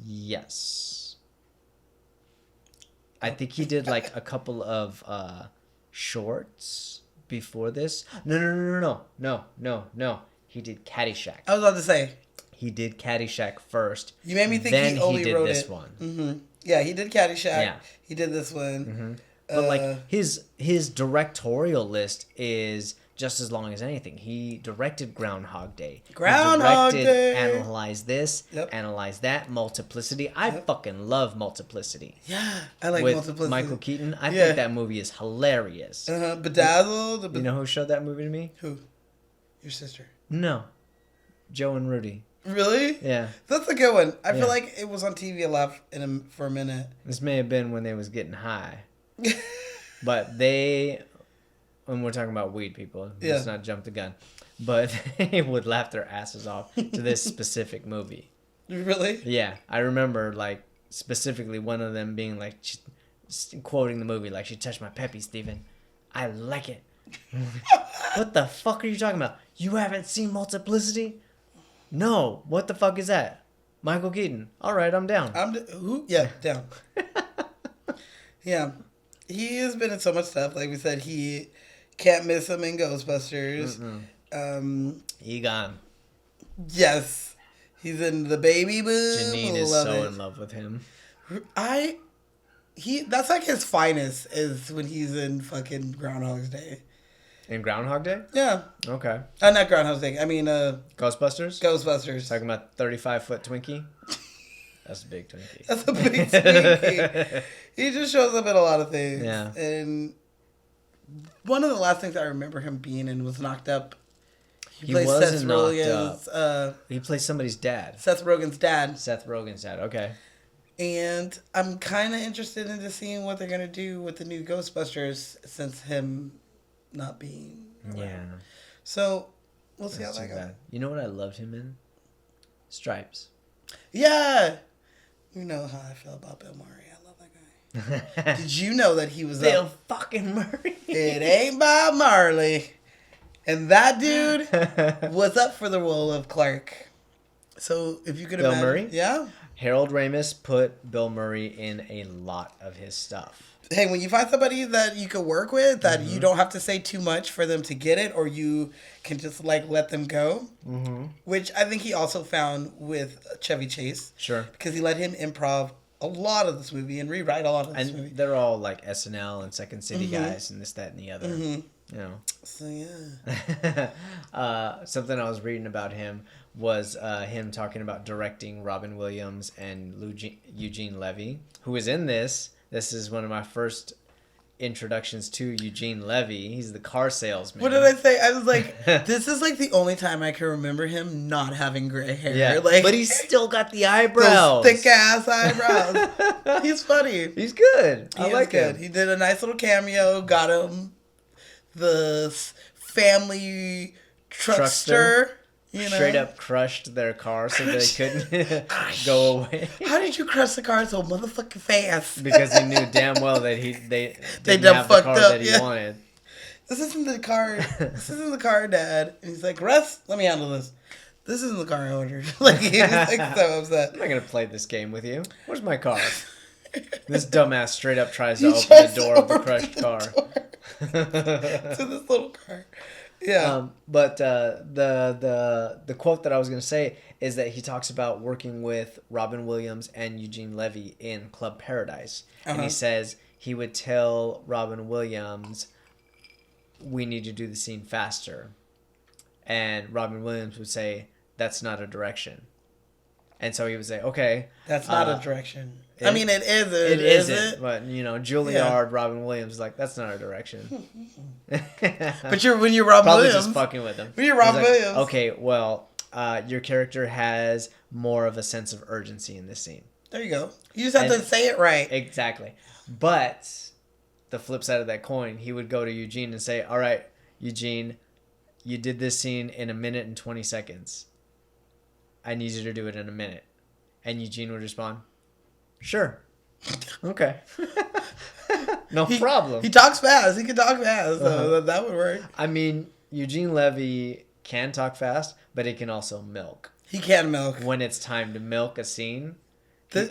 Yes. I think he did like a couple of shorts before this. No. He did Caddyshack. I was about to say. He did Caddyshack first. You made me think he only wrote this it. one. Mm-hmm. Yeah, he did Caddyshack. Yeah. He did this one. Mm-hmm. But like his directorial list is just as long as anything. He directed Groundhog Day. Analyze This. Yep. Analyze That. Multiplicity. I fucking love Multiplicity. Yeah, I like with Multiplicity. Michael Keaton. I think that movie is hilarious. Bedazzled. You know who showed that movie to me? Who? Your sister. No. Joe and Rudy. Really? Yeah. That's a good one. I feel like it was on TV a lot for a minute. This may have been when they was getting high. But when we're talking about weed people, let's not jump the gun. But they would laugh their asses off to this specific movie. Really? Yeah. I remember like specifically one of them being like, quoting the movie, like, she touched my peppy, Steven. I like it. What the fuck are you talking about? You haven't seen Multiplicity? No. What the fuck is that? Michael Keaton. All right, I'm down. Who? Yeah, down. Yeah. He has been in so much stuff. Like we said, he can't miss him in Ghostbusters. Egon. Yes. He's in The Baby Boom. Janine is so in love with him. That's like his finest is when he's in fucking Groundhog's Day. In Groundhog Day? Yeah. Okay. Not Groundhog's Day. I mean, Ghostbusters? Ghostbusters. Talking about 35-foot Twinkie? That's a big Twinkie. That's a big Twinkie. He just shows up in a lot of things. Yeah. And one of the last things I remember him being in was Knocked Up. He wasn't Knocked Up. He plays somebody's dad. Seth Rogen's dad. Seth Rogen's dad, okay. And I'm kind of interested into seeing what they're going to do with the new Ghostbusters since him not being around. Yeah. So, we'll see how that goes. You know what I loved him in? Stripes. Yeah! You know how I feel about Bill Murray. I love that guy. Did you know that he was Bill fucking Murray? It ain't Bob Marley. And that dude was up for the role of Clark. So, if you could Bill imagine. Murray? Yeah. Harold Ramis put Bill Murray in a lot of his stuff. Hey, when you find somebody that you could work with, that you don't have to say too much for them to get it, or you can just, like, let them go, which I think he also found with Chevy Chase. Sure. Because he let him improv a lot of this movie and rewrite a lot of this movie. They're all, like, SNL and Second City guys and this, that, and the other. You know. So, yeah. Something I was reading about him was him talking about directing Robin Williams and Eugene Levy, who was in this. This is one of my first introductions to Eugene Levy. He's the car salesman. What did I say? I was like, this is like the only time I can remember him not having gray hair. Yeah, like, but he's still got the eyebrows. Those thick ass eyebrows. He's funny. He's good. I like him. He did a nice little cameo. Got him the family truckster. You know? Straight up crushed their car so they couldn't go away. How did you crush the car so motherfucking fast? Because he knew damn well that they didn't done have the car up, that he wanted. This isn't the car. This isn't the car, Dad. And he's like, Russ, let me handle this. This isn't the car I ordered. Like, he was like so upset. I'm not gonna play this game with you. Where's my car? This dumbass straight up tries to open the door of the crushed car. To this little car. Yeah. But the quote that I was going to say is that he talks about working with Robin Williams and Eugene Levy in Club Paradise. And he says he would tell Robin Williams, we need to do the scene faster. And Robin Williams would say, that's not a direction. And so he would say, okay. That's not a direction. I mean, it is. It isn't. But, you know, Juilliard, Robin Williams, like, that's not a direction. But when you're Robin Probably Williams. just fucking with him. When you're Robin Williams. Okay, well, your character has more of a sense of urgency in this scene. There you go. You just have to say it right. Exactly. But the flip side of that coin, he would go to Eugene and say, all right, Eugene, you did this scene in 1 minute and 20 seconds. I need you to do it in 1 minute. And Eugene would respond, sure. Okay. No problem. He talks fast. He can talk fast. So that would work. I mean, Eugene Levy can talk fast, but he can also milk. He can milk. When it's time to milk a scene.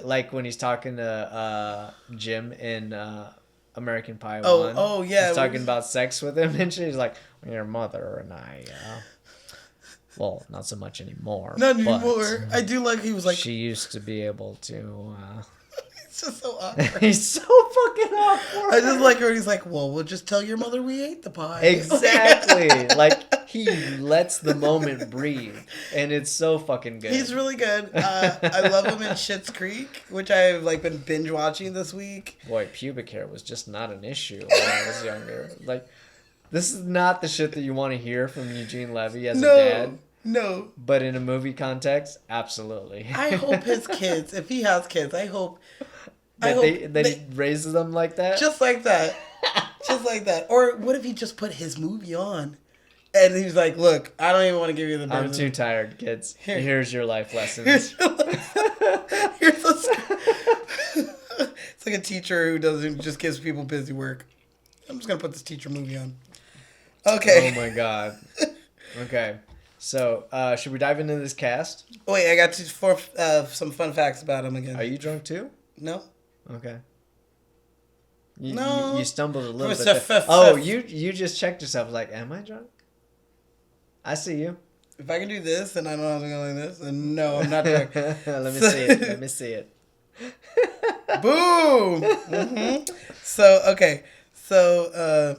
Like when he's talking to Jim in American Pie 1. Oh, yeah. He's talking about sex with him, and she's like, your mother and I... well, not so much anymore. Not anymore. I do like he was like... She used to be able to... It's just so awkward. He's so fucking awkward. I just like her. He's like, well, we'll just tell your mother we ate the pie. Exactly. Like, he lets the moment breathe. And it's so fucking good. He's really good. I love him in Schitt's Creek, which I've like been binge watching this week. Boy, pubic hair was just not an issue when I was younger. Like, this is not the shit that you want to hear from Eugene Levy as a dad. No. But in a movie context, absolutely. I hope his kids, if he has kids, I hope that he raises them like that? Just like that. Just like that. Or what if he just put his movie on? And he's like, look, I don't even want to give you the I'm too tired, kids. Here's your life lessons. Here's your life. like a teacher who just gives people busy work. I'm just gonna put this teacher movie on. Okay. Oh my god. Okay. So, should we dive into this cast? Wait, I got some fun facts about him again. Are you drunk too? No. Okay. No. You stumbled a little bit. Oh, you just checked yourself. Like, am I drunk? I see you. If I can do this and I don't have to go like this, then no, I'm not drunk. Let me see it. Let me see it. Boom. Mm-hmm. So okay. So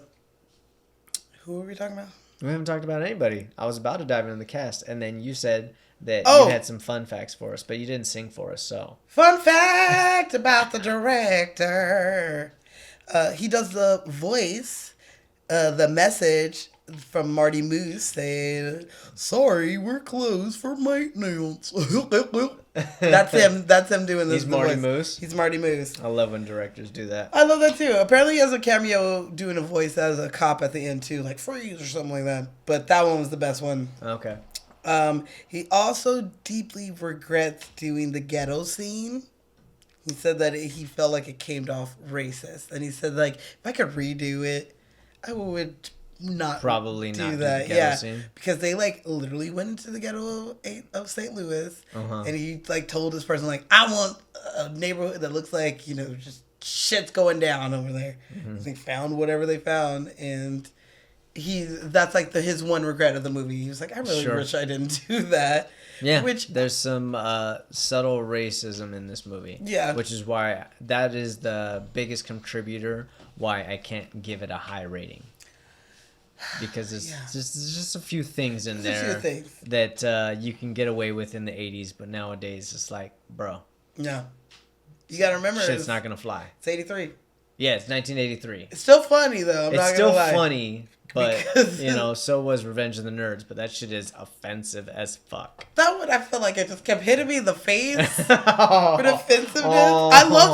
who were we talking about? We haven't talked about anybody. I was about to dive into the cast, and then you said that you had some fun facts for us, but you didn't sing for us. So fun fact about the director. He does the voice, the message from Marty Moose saying, "Sorry, we're closed for maintenance." That's him. That's him doing this. He's Marty Moose. He's Marty Moose. I love when directors do that. I love that too. Apparently, he has a cameo doing a voice as a cop at the end too, like "Freeze" or something like that. But that one was the best one. Okay. He also deeply regrets doing the ghetto scene. He said that he felt like it came off racist, and he said like if I could redo it, I would probably not do that. Do the ghetto scene. Because they like literally went into the ghetto of St. Louis, and he like told this person like I want a neighborhood that looks like just shit's going down over there. They found whatever they found, and that's like his one regret of the movie. He was like I really wish I didn't do that. Yeah, there's some subtle racism in this movie. Yeah. Which is why that is the biggest contributor why I can't give it a high rating. Because there's just a few things in there that you can get away with in the 80s, but nowadays it's like, bro. Yeah. You got to remember. Shit's not going to fly. It's 83. Yeah, it's 1983. It's still funny, though. I'm not going to lie. It's still funny. But, so was Revenge of the Nerds. But that shit is offensive as fuck. That one, I feel like it just kept hitting me in the face with offensiveness. I love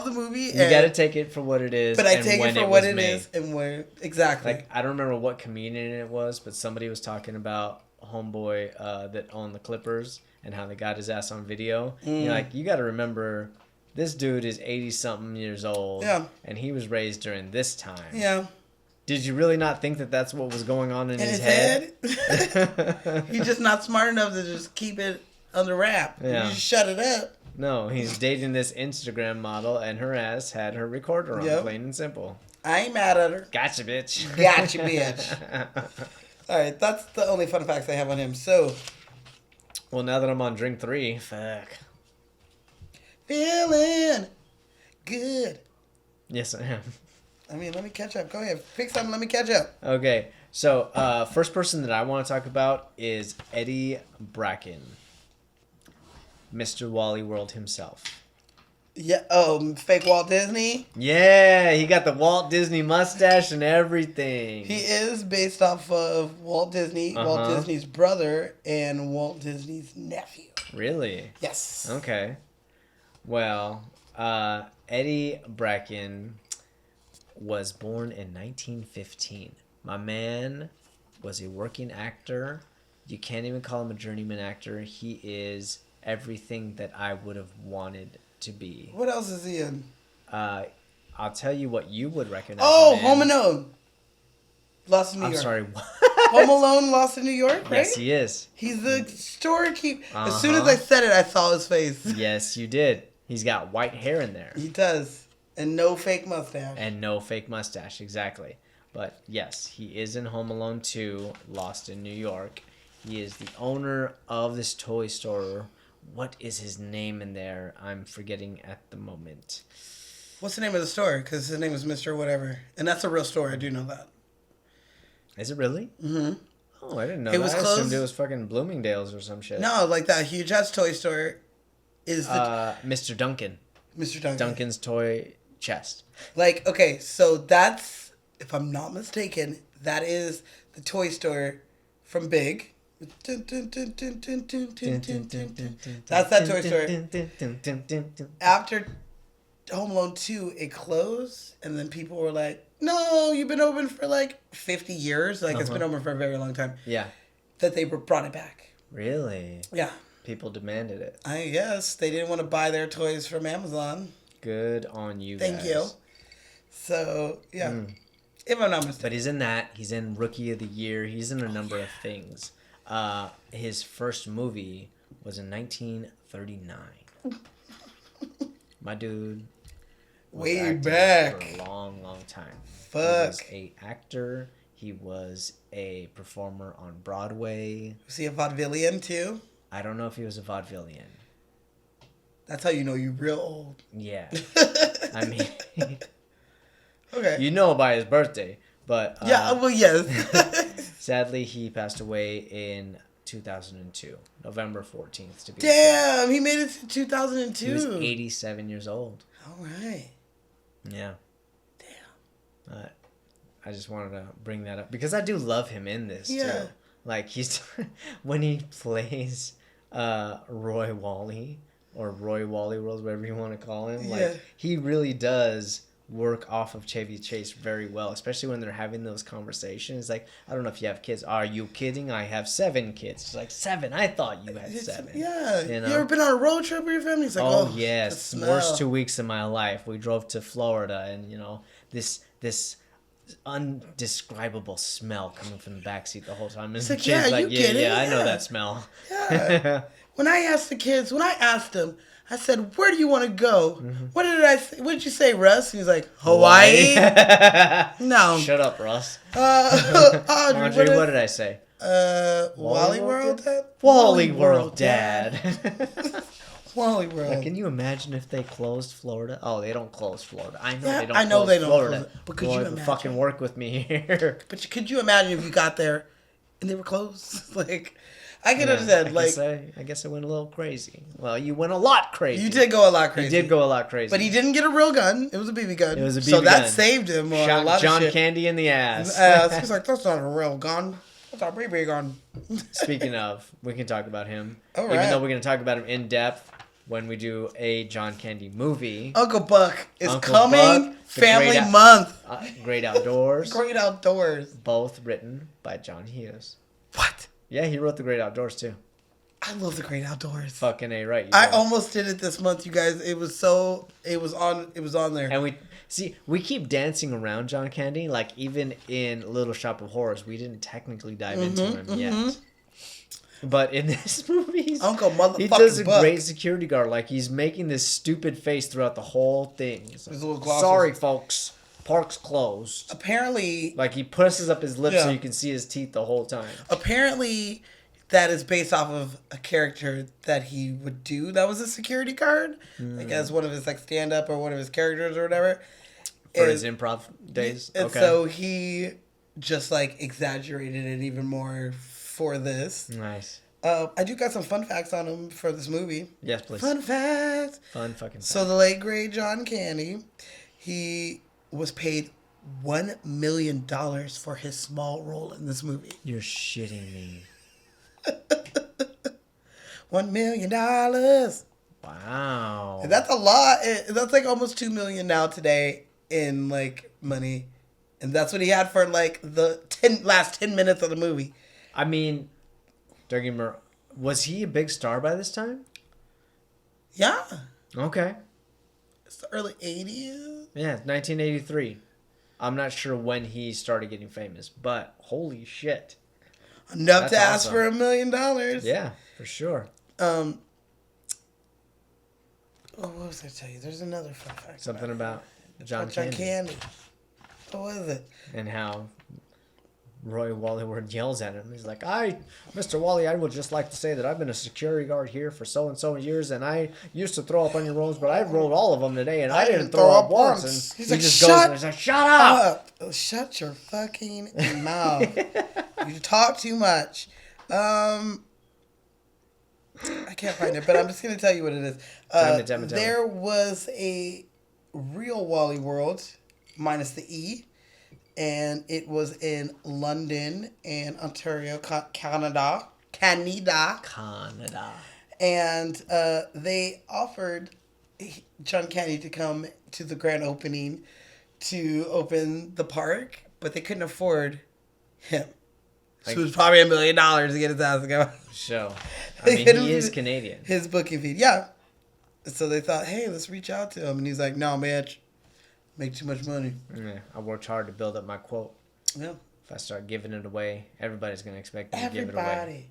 the movie. You got to take it for what it is. But I take it for what it is and where. Exactly. Like, I don't remember what comedian it was, but somebody was talking about homeboy that owned the Clippers and how they got his ass on video. You're like, you got to remember, this dude is 80-something years old. Yeah. And he was raised during this time. Yeah. Did you really not think that that's what was going on in his head? He's just not smart enough to just keep it under wrap. Yeah. You just shut it up. No, he's dating this Instagram model, and her ass had her recorder on, plain and simple. I ain't mad at her. Gotcha, bitch. Gotcha, bitch. All right, that's the only fun facts I have on him. So, well, now that I'm on drink 3, fuck. Feeling good. Yes, I am. I mean, let me catch up. Go ahead. Pick something. Let me catch up. Okay. So, first person that I want to talk about is Eddie Bracken. Mr. Wally World himself. Yeah. Oh, fake Walt Disney? Yeah. He got the Walt Disney mustache and everything. He is based off of Walt Disney, Walt Disney's brother, and Walt Disney's nephew. Really? Yes. Okay. Well, Eddie Bracken was born in 1915. My man was a working actor. You can't even call him a journeyman actor. He is everything that I would have wanted to be. What else is he in? I'll tell you what you would recognize. Oh, Home Alone. Lost in New York. I'm sorry, what? Home Alone, Lost in New York, right? Yes, he is. He's the storekeeper. As soon as I said it, I saw his face. Yes, you did. He's got white hair in there. He does. And no fake mustache. Exactly. But yes, he is in Home Alone 2, Lost in New York. He is the owner of this toy store. What is his name in there? I'm forgetting at the moment. What's the name of the store? Because his name is Mr. Whatever. And that's a real store. I do know that. Is it really? Mm-hmm. Oh, I didn't know that. I assumed it was fucking Bloomingdale's or some shit. No, like that huge-ass toy store is the... Mr. Duncan. Mr. Duncan. Duncan's toy chest. Like, okay, so that's, if I'm not mistaken, that is the toy store from Big. That's that toy store. After Home Alone 2, it closed, and then people were like, no, you've been open for like 50 years. Like, it's been open for a very long time. Yeah. That they brought it back. Really? Yeah. People demanded it. I guess. They didn't want to buy their toys from Amazon. Good on you guys. Thank you. So, yeah. If I'm not mistaken. But he's in that. He's in Rookie of the Year. He's in a number of things. His first movie was in 1939. My dude was way back for a long, long time. Fuck. He was a actor. He was a performer on Broadway. Was he a vaudevillian too? I don't know if he was a vaudevillian. That's how you know you're real old. Yeah. I mean, okay. You know by his birthday, but yeah, well, yes. Sadly, he passed away in 2002, November 14th to be Damn, he made it to 2002. He was 87 years old. All right. Yeah. Damn. I just wanted to bring that up because I do love him in this too. Like he's when he plays Roy Wally or Roy Wally World, whatever you want to call him. Like he really does work off of Chevy Chase very well, especially when they're having those conversations. Like, I don't know if you have kids. Are you kidding? I have 7 kids. It's like, 7? I thought you had 7. Yeah. You know? You ever been on a road trip with your family? It's like, oh yes. Worst 2 weeks of my life. We drove to Florida and, you know, this undescribable smell coming from the backseat the whole time. It's like, yeah, I know that smell. Yeah. When I asked them, I said, "Where do you want to go?" Mm-hmm. What did I say? What did you say, Russ? He's like, Hawaii. No. Shut up, Russ. Audrey, what did I say? Wally World Dad. Wally World Dad. Wally World. Like, can you imagine if they closed Florida? Oh, they don't close Florida. I know they don't. I know close they don't Florida. close it. But could you imagine? Fucking work with me here. But could you imagine if you got there and they were closed? Like. I can understand. I guess I went a little crazy. Well, you went a lot crazy. You did go a lot crazy. You did go a lot crazy. But he didn't get a real gun. It was a BB gun. It was a BB gun. So that gun. saved him. Shot a lot John of shit. Candy in the ass. He's like, that's not a real gun. That's a BB gun. Speaking of, we can talk about him. All right. Even though we're going to talk about him in depth when we do a John Candy movie. Uncle Buck is coming. Family Month. Great Outdoors. Great Outdoors. Both written by John Hughes. What? Yeah, he wrote The Great Outdoors too. I love The Great Outdoors. Fucking A, right. I almost did it this month, you guys. It was on there. And we keep dancing around John Candy. Like, even in Little Shop of Horrors, we didn't technically dive into him yet. But in this movie, Uncle Motherfucking he does a Buck. great security guard. Like, he's making this stupid face throughout the whole thing. Like, sorry, folks. Park's closed. Apparently... Like, he presses up his lips so you can see his teeth the whole time. Apparently... that is based off of a character that he would do that was a security guard. Like as one of his like stand up or one of his characters or whatever. For his improv days. And so he just like exaggerated it even more for this. Nice. I do got some fun facts on him for this movie. Yes, please. Fun facts. Fun fucking facts. So the late great John Candy, he was paid $1 million for his small role in this movie. You're shitting me. $1 million. Wow. And that's a lot. That's like almost $2 million now today in like money, and that's what he had for like the last 10 minutes of the movie. I mean, was he a big star by this time? Yeah. Okay. It's the early 80s. Yeah, 1983. I'm not sure when he started getting famous, but holy shit. Enough to ask for $1 million. Yeah, for sure. What was I tell you? There's another fun fact. Something about John Candy. What was it? And how Roy Wallyward yells at him. He's like, Mr. Wally, I would just like to say that I've been a security guard here for so-and-so years, and I used to throw up on your rolls, but I rolled all of them today, and I didn't throw up once. And he's he like, just goes and he's like, shut up! Shut your fucking mouth. You talk too much. I can't find it, but I'm just going to tell you what it is. Damn it. There was a real Wally World, minus the E, and it was in London and Ontario, Canada. And they offered John Candy to come to the grand opening to open the park, but they couldn't afford him. So it was probably $1 million to get his ass to go. So, I mean, he is Canadian. His booking fee, yeah. So they thought, hey, let's reach out to him. And he's like, no, man, make too much money. Yeah, I worked hard to build up my quote. Yeah. If I start giving it away, everybody's going to expect me to give it away.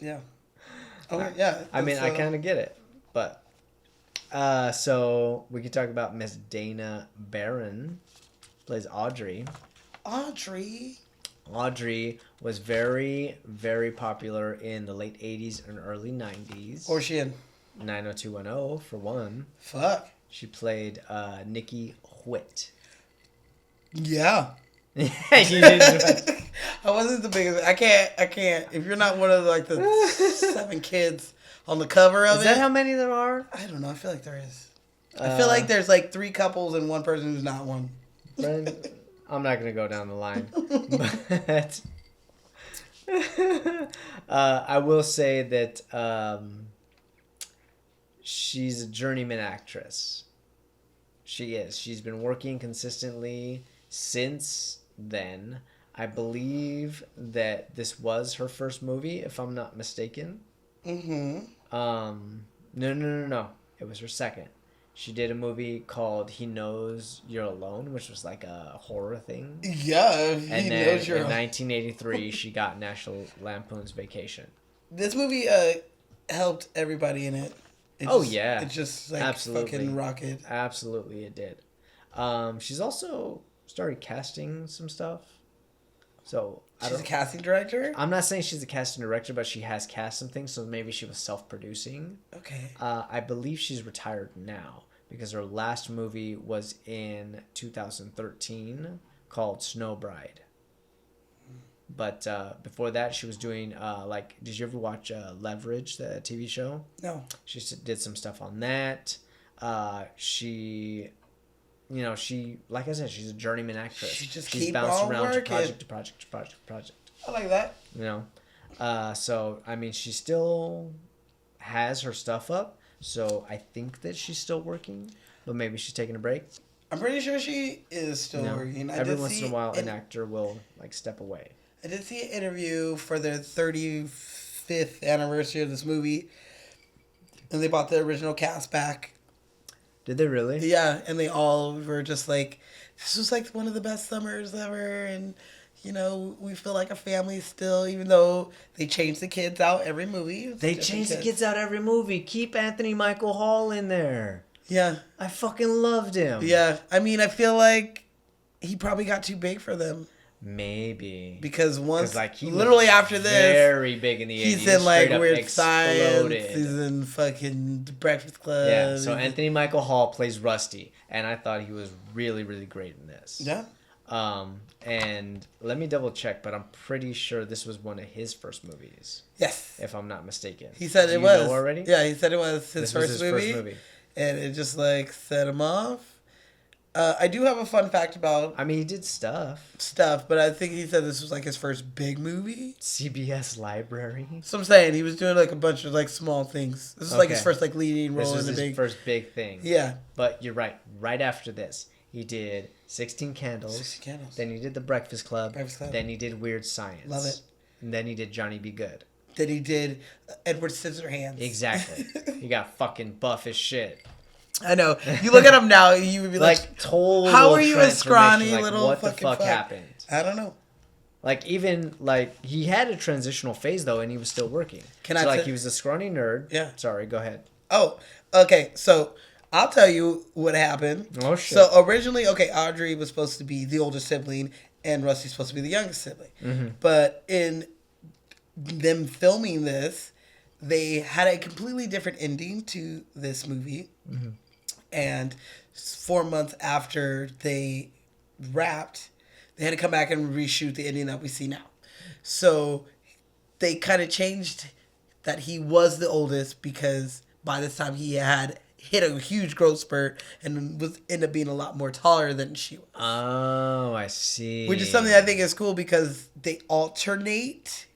Yeah. Okay, yeah. I mean, I kind of get it. But, so we could talk about Miss Dana Barron, plays Audrey. Audrey was very, very popular in the late 80s and early 90s. Or she in? 90210, for one. Fuck. She played Nikki Whitt. Yeah. I wasn't the biggest. I can't. If you're not one of like the 7 kids on the cover of it. Is that how many there are? I don't know. I feel like there is. I feel like there's like 3 couples and 1 person who's not one. Brandon, I'm not going to go down the line. But I will say that she's a journeyman actress. She is. She's been working consistently since then. I believe that this was her first movie, if I'm not mistaken. Mm-hmm. No. It was her second. She did a movie called He Knows You're Alone, which was like a horror thing. Yeah, and then in 1983, she got National Lampoon's Vacation. This movie helped everybody in it. It just like absolutely fucking rocket. Absolutely, it did. She's also started casting some stuff. So she's a casting director? I'm not saying she's a casting director, but she has cast some things, so maybe she was self-producing. Okay. I believe she's retired now because her last movie was in 2013 called Snow Bride. But before that, she was doing did you ever watch Leverage, the TV show? No. She did some stuff on that. She, like I said, she's a journeyman actress. She's bounced around to project to project to project to project. I like that. So I mean, she still has her stuff up. So I think that she's still working, but maybe she's taking a break. I'm pretty sure she is still working. Every once in a while, an actor will step away. I did see an interview for their 35th anniversary of this movie, and they brought the original cast back. Did they really? Yeah, and they all were just like, this was like one of the best summers ever, and we feel like a family still, even though they change the kids out every movie. They change the kids out every movie. Keep Anthony Michael Hall in there. Yeah. I fucking loved him. Yeah. I mean, I feel like he probably got too big for them. Maybe. Because he literally after this, very big in the 80s. He's in like Weird Science. He's in fucking The Breakfast Club. Yeah, so Anthony Michael Hall plays Rusty, and I thought he was really, really great in this. Yeah. And let me double check, but I'm pretty sure this was one of his first movies. Yes. If I'm not mistaken. He said it was. Know already? Yeah, he said it was his first movie. And it just like set him off. I do have a fun fact about... I mean, he did stuff, but I think he said this was like his first big movie. CBS Library. So I'm saying he was doing like a bunch of like small things. This was like his first like leading role in the big... This was his first big thing. Yeah. But you're right. Right after this, he did 16 Candles. 16 Candles. Then he did The Breakfast Club. Then he did Weird Science. Love it. And then he did Johnny Be Good. Then he did Edward Scissorhands. Exactly. He got fucking buff as shit. I know. You look at him now, you would be like, total how are you a scrawny like, little what fucking the fuck happened? I don't know. Like, even, like, he had a transitional phase, though, and he was still working. He was a scrawny nerd. Yeah. Sorry, go ahead. Oh, okay. So, I'll tell you what happened. Oh, shit. So, originally, Audrey was supposed to be the older sibling, and Rusty's supposed to be the youngest sibling. Mm-hmm. But in them filming this, they had a completely different ending to this movie. Mm-hmm. And 4 months after they wrapped, they had to come back and reshoot the ending that we see now. So they kind of changed that he was the oldest because by this time he had hit a huge growth spurt and ended up being a lot more taller than she was. Oh, I see. Which is something I think is cool because they alternate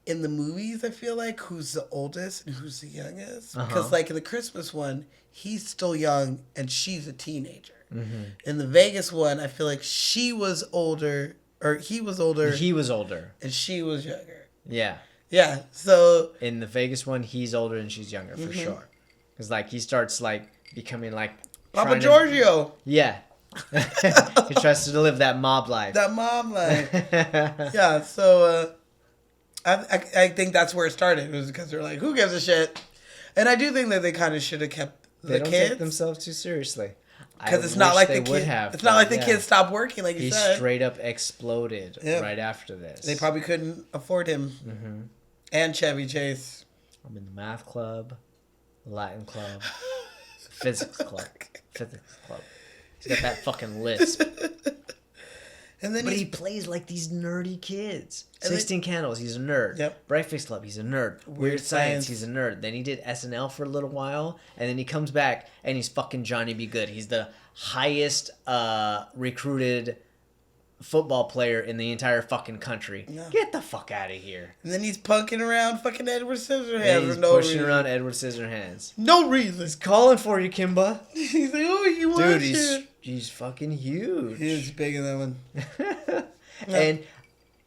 in the movies, I feel like, who's the oldest and who's the youngest. Because, like, in the Christmas one, he's still young and she's a teenager. Mm-hmm. In the Vegas one, I feel like he was older. He was older. And she was younger. Yeah. Yeah, so... In the Vegas one, he's older and she's younger, for sure. Because, like, he starts, like, becoming, like... Papa Giorgio. Yeah. He tries to live that mob life. That mob life. Yeah, so... I think that's where it started. It was because they're like, who gives a shit? And I do think that they kind of should have kept the kids. They don't take themselves too seriously. Because it's not like the kids. It's not like the kids stopped working, like you said. He straight up exploded right after this. They probably couldn't afford him. Mm-hmm. And Chevy Chase. I'm in the math club, the Latin club, physics club. He's got that fucking lisp. And then but he plays like these nerdy kids. 16 Candles, he's a nerd. Yep. Breakfast Club, he's a nerd. Weird Science, he's a nerd. Then he did SNL for a little while, and then he comes back, and he's fucking Johnny Be Good. He's the highest recruited football player in the entire fucking country. Yeah. Get the fuck out of here. And then he's punking around fucking Edward Scissorhands. Yeah, he's pushing around Edward Scissorhands. No reason. He's calling for you, Kimba. He's like, oh, you want Dude, he's fucking huge. He's big in that one. And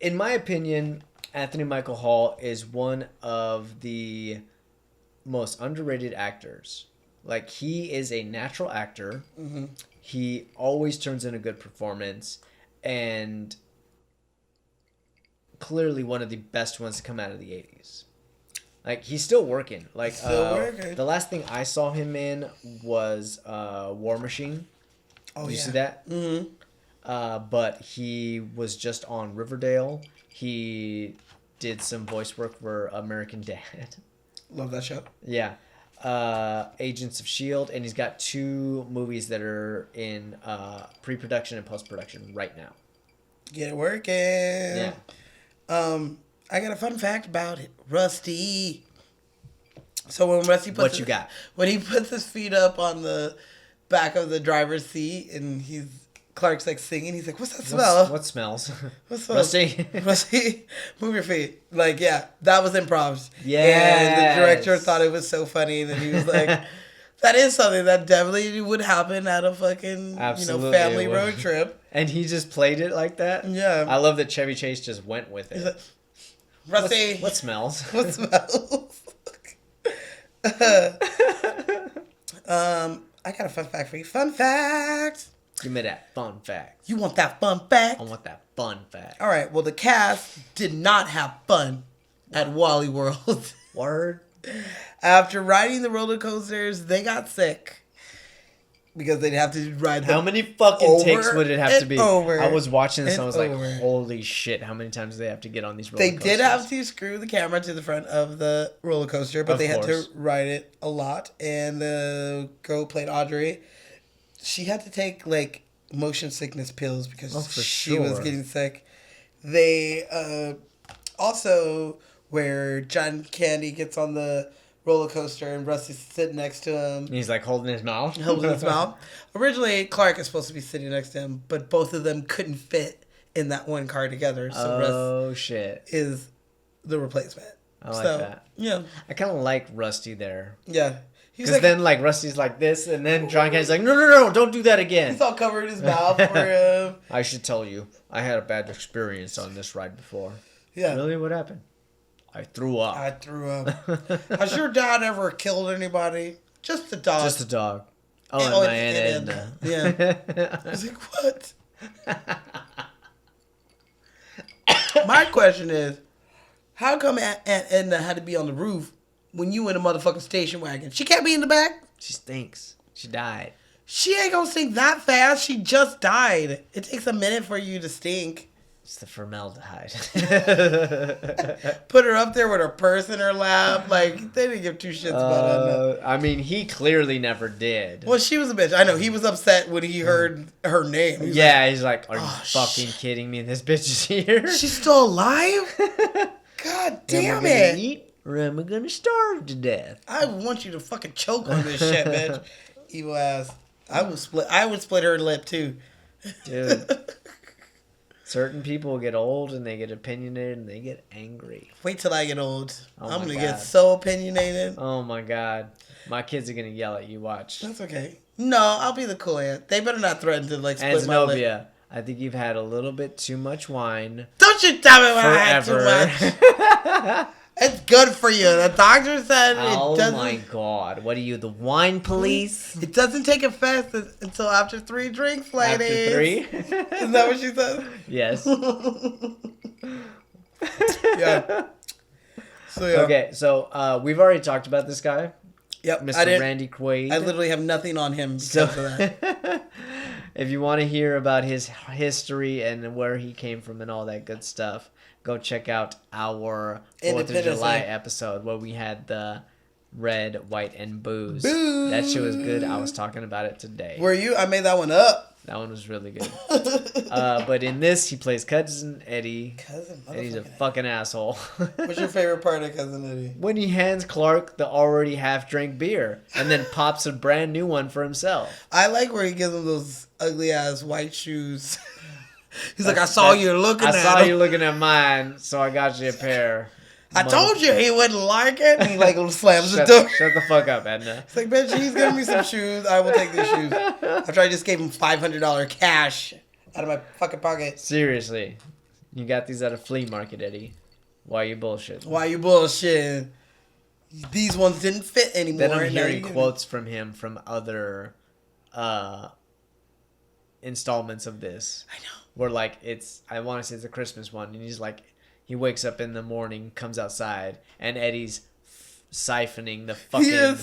in my opinion, Anthony Michael Hall is one of the most underrated actors. Like, he is a natural actor. Mm-hmm. He always turns in a good performance. And clearly one of the best ones to come out of the 80s. Like, he's still working. Like, the last thing I saw him in was War Machine. Oh, Did you see that? Mm-hmm. But he was just on Riverdale. He did some voice work for American Dad. Love that show. Yeah. Agents of S.H.I.E.L.D. And he's got 2 movies that are in pre-production and post-production right now. Get it working. Yeah. I got a fun fact about it. Rusty. So when Rusty puts when he puts his feet up on the back of the driver's seat and Clark's like singing, he's like, what's that smell? What smells? What smells? Rusty, move your feet. Like, yeah, that was improv. Yeah. And the director thought it was so funny that he was like, that is something that definitely would happen at a fucking family road trip. And he just played it like that? Yeah. I love that Chevy Chase just went with it. Like, Rusty. What smells? What smells? I got a fun fact for you. Fun fact. Give me that fun fact. You want that fun fact? I want that fun fact. All right. Well, the cast did not have fun at Wally World. Word. After riding the roller coasters, they got sick. Because they'd have to ride them. How many fucking takes would it have to be? I was watching this and I was like, holy shit, how many times do they have to get on these roller coasters? They did have to screw the camera to the front of the roller coaster, but they had to ride it a lot. And the girl who played Audrey, she had to take like motion sickness pills because she was getting sick. They also, where John Candy gets on the roller coaster and Rusty's sitting next to him. And he's like holding his mouth. Originally, Clark is supposed to be sitting next to him, but both of them couldn't fit in that one car together. So Russ shit is the replacement. I like that. Yeah. I kind of like Rusty there. Yeah. Because then like Rusty's like this, and then John Candy's like, no, don't do that again. He's all covered his mouth for him. I should tell you, I had a bad experience on this ride before. Yeah. Really? What happened? I threw up. Has your dad ever killed anybody? Just a dog. Just a dog. Oh, and my Aunt Edna. Yeah. I was like, what? My question is, how come Aunt Edna had to be on the roof when you in a motherfucking station wagon? She can't be in the back? She stinks. She died. She ain't gonna stink that fast. She just died. It takes a minute for you to stink. It's the formaldehyde. Put her up there with her purse in her lap. Like, they didn't give 2 shits about Edna. I mean, he clearly never did. Well, she was a bitch. I know. He was upset when he heard her name. He's like, are you fucking kidding me? This bitch is here? She's still alive? God damn it. Eat, or am I going to starve to death? I want you to fucking choke on this shit, bitch. Evil ass. I would split her lip, too. Dude. Certain people get old and they get opinionated and they get angry. Wait till I get old. I'm going to get so opinionated. Oh my God. My kids are going to yell at you. Watch. That's okay. No, I'll be the cool aunt. They better not threaten to like split my lip. Zenobia, I think you've had a little bit too much wine. Don't you tell me when I had too much. It's good for you. The doctor said it doesn't. Oh my God! What are you, the wine police? It doesn't take effect until after 3 drinks, ladies. After 3? Is that what she said? Yes. Yeah. So yeah. Okay, so we've already talked about this guy. Yep. Mr. Randy Quaid. I literally have nothing on him because of that. If you want to hear about his history and where he came from and all that good stuff, go check out our 4th of July episode where we had the red, white, and booze. That shit was good. I was talking about it today. Were you? I made that one up. That one was really good. But in this, he plays Cousin Eddie. And he's a fucking asshole. What's your favorite part of Cousin Eddie? When he hands Clark the already half-drank beer and then pops a brand new one for himself. I like where he gives him those ugly-ass white shoes. He's like, I saw you looking at mine, so I got you a pair. I told you he wouldn't like it. And he like slams the door. Shut the fuck up, Edna. It's like, bitch, he's giving me some shoes. I will take these shoes. After I just gave him $500 cash out of my fucking pocket. Seriously. You got these at a flea market, Eddie. Why you bullshit? Why you bullshitting? These ones didn't fit anymore. Then I'm hearing quotes from him from other installments of this. I know. Where like I want to say it's a Christmas one, and he's like, he wakes up in the morning, comes outside, and Eddie's siphoning the fucking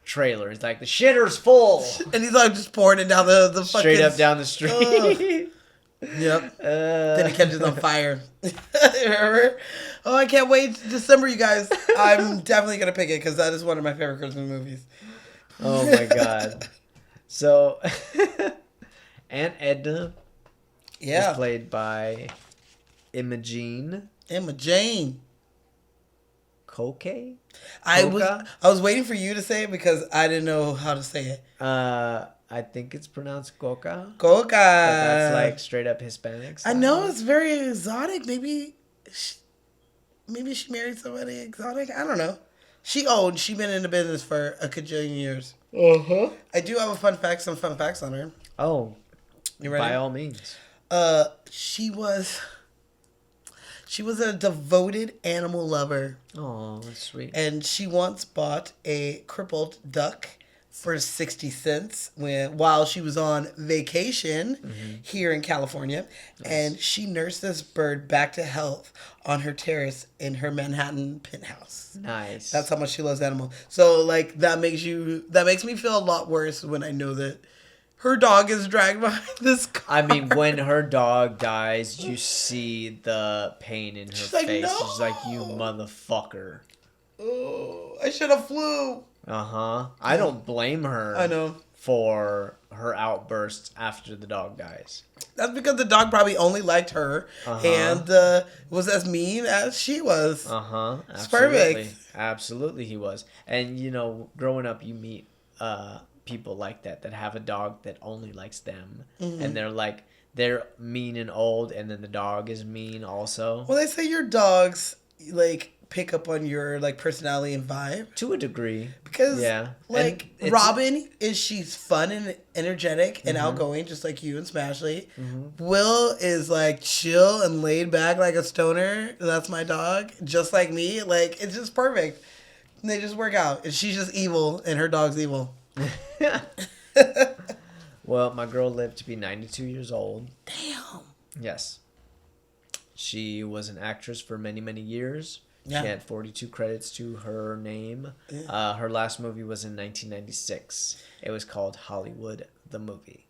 trailer. He's like, the shitter's full. And he's like just pouring it down the fucking... Straight up down the street. Yep. Then he catches on fire. Remember? Oh, I can't wait. December, you guys. I'm definitely going to pick it because that is one of my favorite Christmas movies. Oh, my God. So, Aunt Edna is played by Imogen Koke? I was waiting for you to say it because I didn't know how to say it. I think it's pronounced Coca. Coca. That's like straight up Hispanic style. I know, it's very exotic. Maybe she married somebody exotic. I don't know. She's been in the business for a cajillion years. Uh-huh. I do have some fun facts on her. Oh. You ready? By all means. She was a devoted animal lover. Oh, that's sweet. And she once bought a crippled duck for 60 cents while she was on vacation here in California. Nice. And she nursed this bird back to health on her terrace in her Manhattan penthouse. Nice. That's how much she loves animals. So like that makes me feel a lot worse when I know that her dog is dragged behind this car. I mean, when her dog dies, you see the pain in her face. No. She's like, you motherfucker. Oh, I should have flew. Uh-huh. I don't blame her. I know. For her outbursts after the dog dies. That's because the dog probably only liked her and was as mean as she was. Uh-huh. It's perfect. Absolutely he was. And, you know, growing up, you meet people like that have a dog that only likes them. Mm-hmm. And they're mean and old, and then the dog is mean also. Well, they say your dogs, like, pick up on your like personality and vibe to a degree because like Robin she's fun and energetic and outgoing just like you and Smashley. Will is like chill and laid back like a stoner. That's my dog, just like me. Like it's just perfect. And they just work out, and she's just evil and her dog's evil. Well, my girl lived to be 92 years old. Damn. Yes, she was an actress for many years. Yeah. She had 42 credits to her name. Yeah. Her last movie was in 1996. It was called Hollywood the Movie.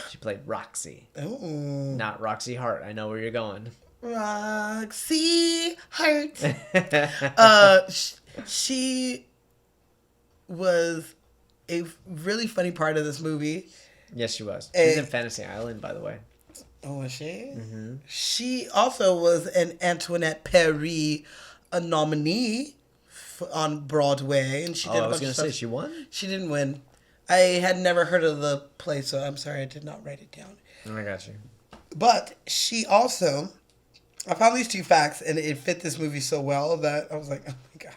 She played Roxy. Ooh. Not Roxy Hart. I know where you're going. Roxy Hart. She was a really funny part of this movie. Yes, she was. She was in Fantasy Island, by the way. Oh, was she? Mm-hmm. She also was an Antoinette Perry a nominee on Broadway, and she did a bunch of stuff. Say she won? She didn't win. I had never heard of the play, so I'm sorry I did not write it down. I got you. But she also, I found these 2 facts, and it fit this movie so well that I was like, oh my God.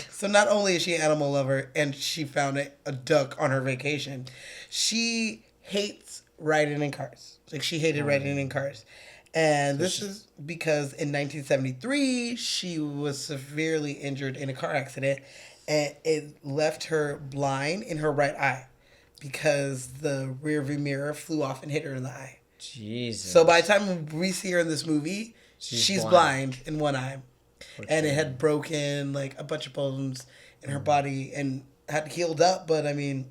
So not only is she an animal lover, and she found a duck on her vacation, she hates riding in cars. Like she hated riding in cars. And this is because in 1973, she was severely injured in a car accident, and it left her blind in her right eye because the rear view mirror flew off and hit her in the eye. Jesus. So by the time we see her in this movie, she's blind in one eye. And it had broken like a bunch of bones in her body and had healed up. But I mean,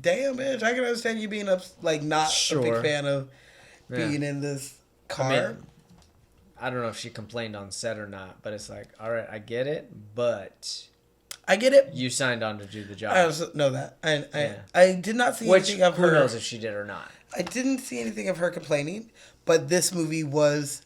damn, bitch, I can understand you being not a big fan of being in this car. I mean, I don't know if she complained on set or not, but it's like, all right, I get it, but I get it. You signed on to do the job. I also know that. I did not see anything of her. Who knows if she did or not? I didn't see anything of her complaining, but this movie was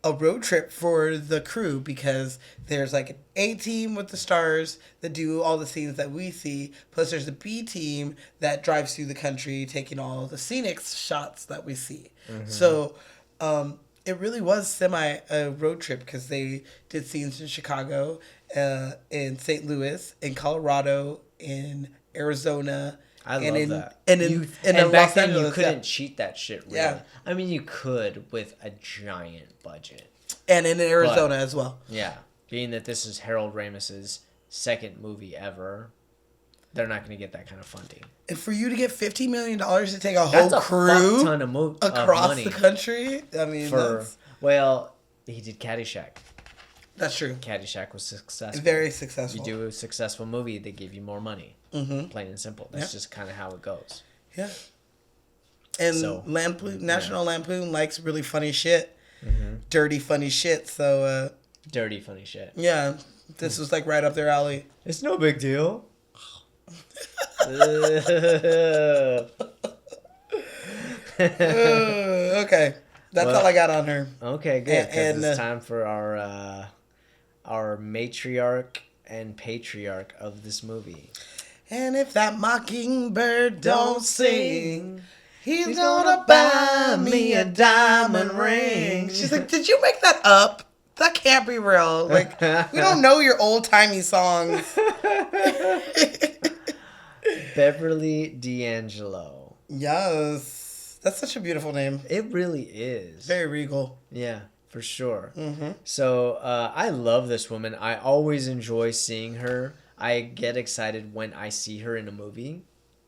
a road trip for the crew because there's like an A team with the stars that do all the scenes that we see, plus there's a B team that drives through the country taking all the scenic shots that we see. Mm-hmm. So it really was semi a road trip because they did scenes in Chicago, in St. Louis, in Colorado, in Arizona. I love that. And back then you couldn't cheat that shit, really. Yeah. I mean, you could with a giant budget. And in Arizona as well. Yeah. Being that this is Harold Ramis's second movie ever, they're not going to get that kind of funding. And for you to get $50 million to take a whole crew ton of across money the country, I mean, well, he did Caddyshack. That's true. Caddyshack was successful. Very successful. You do a successful movie, they give you more money. Mm-hmm. Plain and simple. That's just kind of how it goes. Yeah. And National Lampoon likes really funny shit. Mm-hmm. Dirty, funny shit. So, dirty, funny shit. Yeah. This was like right up their alley. It's no big deal. Okay. That's all I got on her. Okay, good. And it's time for our matriarch and patriarch of this movie. And if that mockingbird don't sing, he's gonna buy me a diamond ring. She's like, did you make that up? That can't be real. Like, we don't know your old-timey songs. Beverly D'Angelo. Yes. That's such a beautiful name. It really is. Very regal. Yeah, for sure. Mm-hmm. So, I love this woman. I always enjoy seeing her. I get excited when I see her in a movie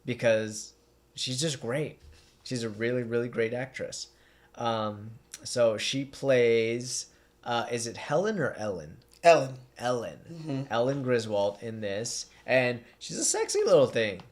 because she's just great. She's a really, really great actress. So she plays, is it Helen or Ellen? Ellen. Mm-hmm. Ellen Griswold in this. And she's a sexy little thing.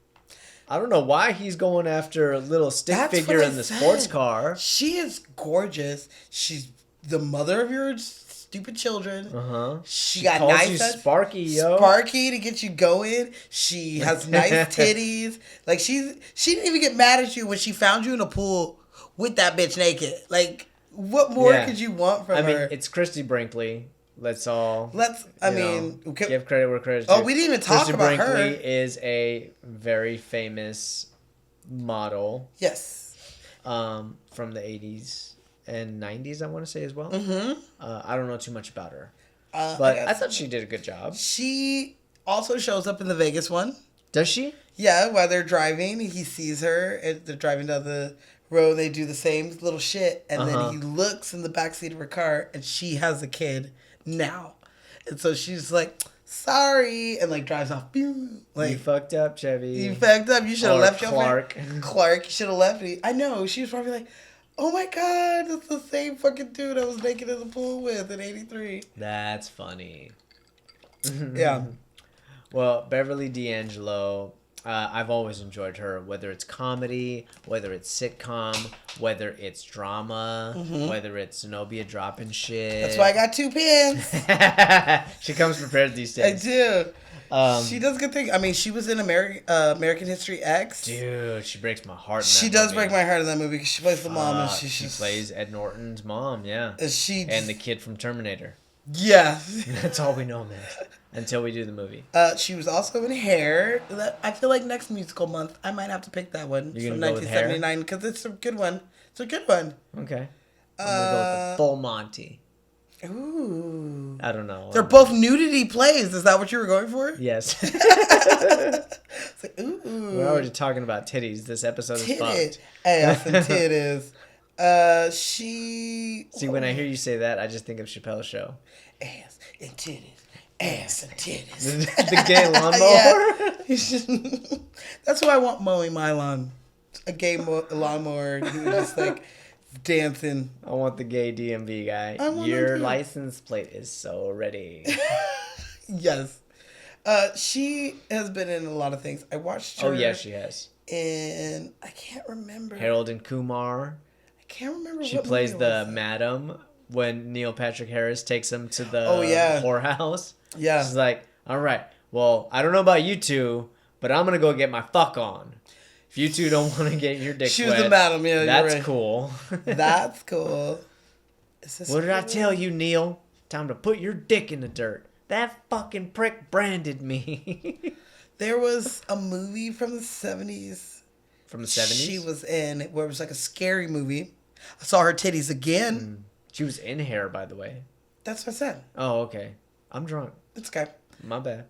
I don't know why he's going after a little stick figure in the sports car. She is gorgeous. She's the mother of your stupid children. Uh-huh. She got nice Sparky, yo. Sparky to get you going. She has nice titties. Like she didn't even get mad at you when she found you in a pool with that bitch naked. Like, what more could you want from her? I mean, it's Christy Brinkley. Give credit where credit's due. Oh, we didn't even talk about her. Christy Brinkley is a very famous model. Yes. From the 80s and 90s, I want to say as well. Mm-hmm. I don't know too much about her. But I thought she did a good job. She also shows up in the Vegas one. Does she? Yeah, while they're driving, he sees her. And they're driving down the road. They do the same little shit. And then he looks in the backseat of her car, and she has a kid now. And so she's like, sorry, and like drives off. Like, you fucked up, Chevy. You fucked up. You should have left your Clark. Clark, you should have left me. I know. She was probably like, oh my God, that's the same fucking dude I was naked in the pool with in 83. That's funny. Yeah. Well, Beverly D'Angelo, I've always enjoyed her, whether it's comedy, whether it's sitcom, whether it's drama, whether it's Zenobia dropping shit. That's why I got 2 pins. She comes prepared these days. I do. She does good things. I mean, she was in American History X. Dude, she breaks my heart in that She does break my heart in that movie because she plays the mom. And she plays Ed Norton's mom, yeah. And the kid from Terminator. Yeah. That's all we know, man. Until we do the movie. She was also in Hair. I feel like next musical month, I might have to pick that one. You're from gonna go 1979 because it's a good one. It's a good one. Okay. I'm going to go with the Full Monty. Ooh. I don't know. They're both nudity plays. Is that what you were going for? Yes. It's like, ooh. We're already talking about titties. This episode is fucked. Ass and titties. She... See, when I hear you say that, I just think of Chappelle's show. Ass and titties. Ass and titties. The gay lawnmower? He's just... That's who I want mowing my lawn. A gay lawnmower who just like dancing. I want the gay DMV guy. Your license plate is so ready. Yes. She has been in a lot of things. I watched her. Oh, yeah, she has. And I can't remember. Harold and Kumar. I can't remember She plays the madam when Neil Patrick Harris takes him to the whorehouse. Yeah. She's like, all right, well, I don't know about you two, but I'm going to go get my fuck on. If you two don't want to get your dick she wet, was the madam, yeah. That's right. cool. That's cool. What did I tell you, Neil? Time to put your dick in the dirt. That fucking prick branded me. There was a movie from the 70s. From the 70s? She was in, where it was like a scary movie. I saw her titties again. She was in Hair, by the way. That's what I said. Oh, okay. I'm drunk. It's okay. My bad.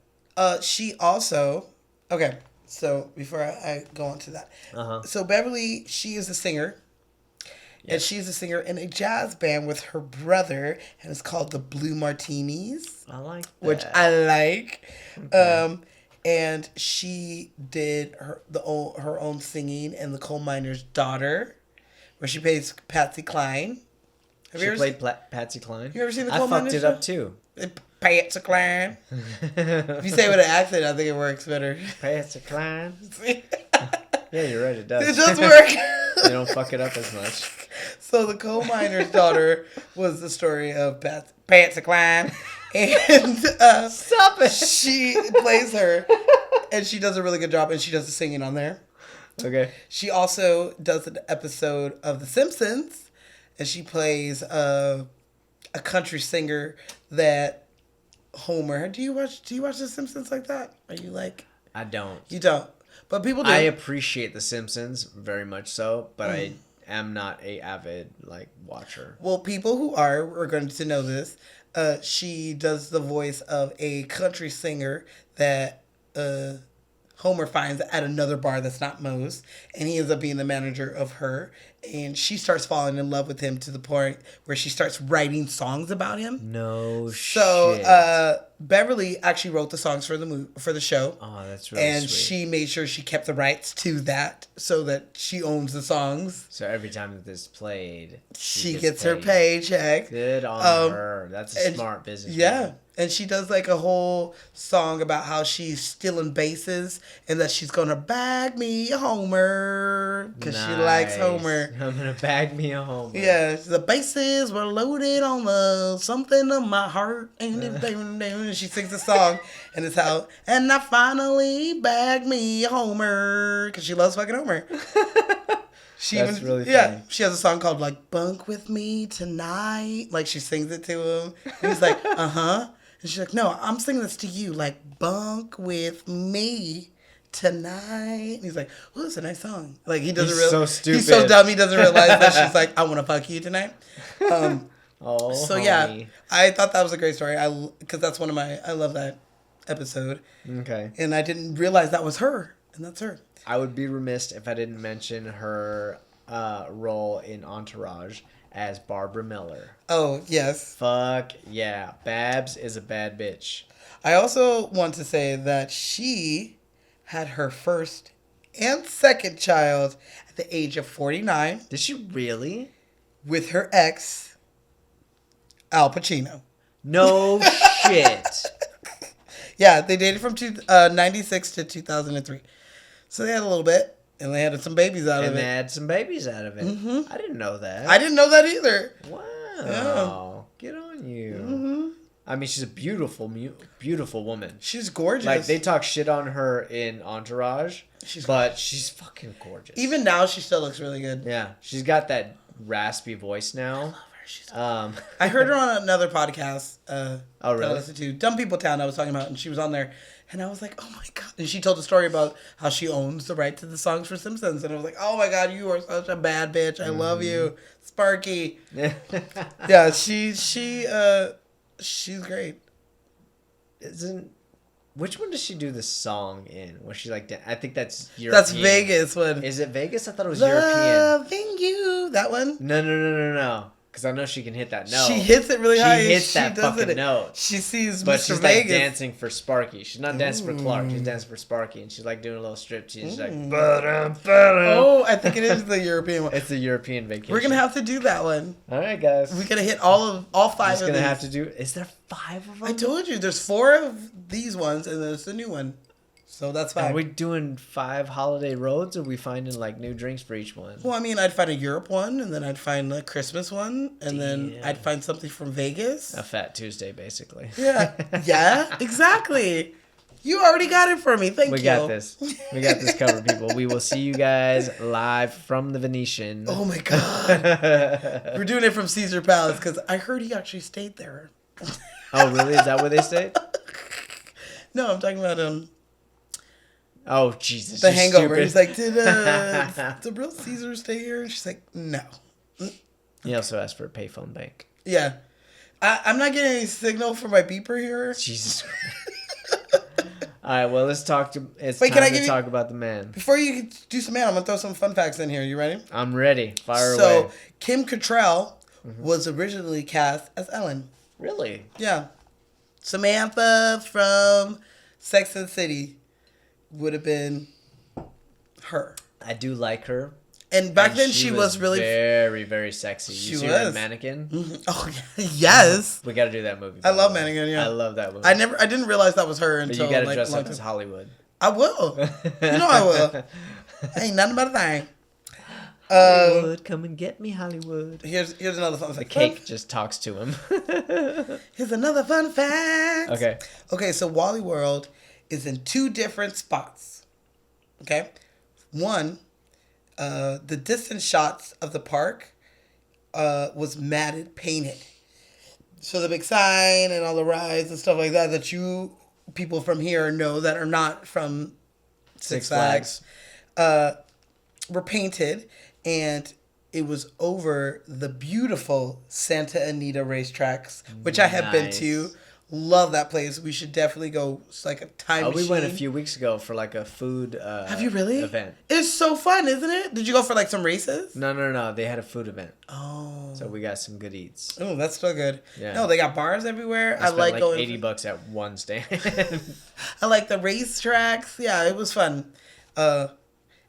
She also... Okay, so before I go on to that. So Beverly, she is a singer. Yes. And she's a singer in a jazz band with her brother. And it's called the Blue Martinis. I like that. Which I like. Okay. And she did her own singing in The Coal Miner's Daughter, where she plays Patsy Cline. Have you ever played Patsy Cline? You ever seen The Coal Miner's Daughter? I fucked it up too. Patsy Cline. If you say it with an accent, I think it works better. Patsy Cline. Yeah, you're right. It does. It does work. You don't fuck it up as much. So The Coal Miner's Daughter was the story of Patsy Cline. And stop it. She plays her, and she does a really good job, and she does the singing on there. Okay. She also does an episode of The Simpsons, and she plays a country singer that Homer. Do you watch The Simpsons like that? Are you like? I don't. You don't, but people do. I appreciate The Simpsons very much so, but I am not a avid watcher. Well, people who are going to know this. She does the voice of a country singer that Homer finds at another bar that's not Moe's, and he ends up being the manager of her, and she starts falling in love with him to the point where she starts writing songs about him. No shit. So Beverly actually wrote the songs for the show. Oh, that's really and sweet. She made sure she kept the rights to that so that she owns the songs. So every time that this played, she gets her paycheck. Good on her. That's a smart business. Yeah. Woman. And she does a whole song about how she's stealing bases and that she's going to bag me a Homer because she likes Homer. I'm going to bag me a Homer. Yeah. The bases were loaded on the something of my heart. And she sings the song and it's how, and I finally bagged me a Homer because she loves fucking Homer. That's really funny. Yeah, she has a song called Bunk With Me Tonight. She sings it to him. And he's like, uh-huh. And she's like, no, I'm singing this to you. Bunk with me tonight. And he's like, oh, that's a nice song. He doesn't He's so stupid. He's so dumb he doesn't realize that she's like, I want to fuck you tonight. So homie. yeah, I thought that was a great story. Because that's one of I love that episode. Okay. And I didn't realize that was her. And that's her. I would be remiss if I didn't mention her role in Entourage as Barbara Miller. Oh, yes. Fuck yeah. Babs is a bad bitch. I also want to say that she had her first and second child at the age of 49. Did she really? With her ex, Al Pacino. No shit. Yeah, they dated from 96 to 2003. So they had a little bit. And they had some babies out of it. And they had some babies out of it. Mm-hmm. I didn't know that. I didn't know that either. Wow. Yeah. Good on you. Mm-hmm. I mean, she's a beautiful woman. She's gorgeous. They talk shit on her in Entourage, but she's fucking gorgeous. Even now, she still looks really good. Yeah. She's got that raspy voice now. I love her. She's I heard her on another podcast. Oh, really? That I listened to. Dumb People Town I was talking about, and she was on there. And I was like, oh my God. And she told a story about how she owns the right to the songs for Simpsons. And I was like, oh my God, you are such a bad bitch. I love you. Sparky. Yeah, she's great. Which one does she do the song in? Was she I think that's European. That's Vegas one. Is it Vegas? I thought it was Loving European. you. That one? No. Because I know she can hit that note. She hits it really high. She hits that fucking note. She sees but Mr. she's Vegas. like dancing for Sparky. She's not dancing for Clark. She's dancing for Sparky. And she's like doing a little strip. She's like, oh, I think it is the European one. It's the European vacation. We're going to have to do that one. All right, guys. We're going to hit all 5 of these. We're going to have to do... Is there 5 of them? I told you. There's 4 of these ones, and there's the new one. So that's 5. Are we doing 5 holiday roads, or are we finding like new drinks for each one? Well, I mean, I'd find a Europe one, and then I'd find a Christmas one, and then I'd find something from Vegas. A Fat Tuesday, basically. Yeah, exactly. You already got it for me. Thank you. We got this. We got this covered, people. We will see you guys live from the Venetian. Oh my God. We're doing it from Caesar Palace because I heard he actually stayed there. Oh, really? Is that where they stayed? No, I'm talking about Oh, Jesus. The Hangover. Stupid. He's like, did the real Caesar stay here? And she's like, no. He also asked for a payphone bank. Yeah. I'm not getting any signal for my beeper here. Jesus. All right, well, let's talk to... It's time to talk about the man. Before you do some man, I'm going to throw some fun facts in here. You ready? I'm ready. Fire away. So, Kim Cattrall was originally cast as Ellen. Really? Yeah. Samantha from Sex and the City would have been her. I do like her. And back then she was really very, very sexy. You see her in Mannequin? Mm-hmm. Oh, yes. We got to do that movie. I love Mannequin, yeah. I love that movie. I didn't realize that was her until but you got to dress up as Hollywood. I will. You know I will. Ain't nothing but a thing. Hollywood, come and get me, Hollywood. Here's another fun fact. The cake just talks to him. Here's another fun fact. Okay, so Wally World is in 2 different spots. Okay? One, the distance shots of the park was matted, painted. So the big sign and all the rides and stuff like that you people from here know that are not from Six Flags were painted, and it was over the beautiful Santa Anita racetracks, which I have been to. Love that place. We should definitely go. It's like a time machine. We went a few weeks ago for like a food Have you really? event. It's so fun, isn't it? Did you go for like some races? No. They had a food event. Oh. So we got some good eats. Oh, that's so good. Yeah. No, they got bars everywhere. I like like going $80 at one stand. I like the racetracks. Yeah, it was fun. And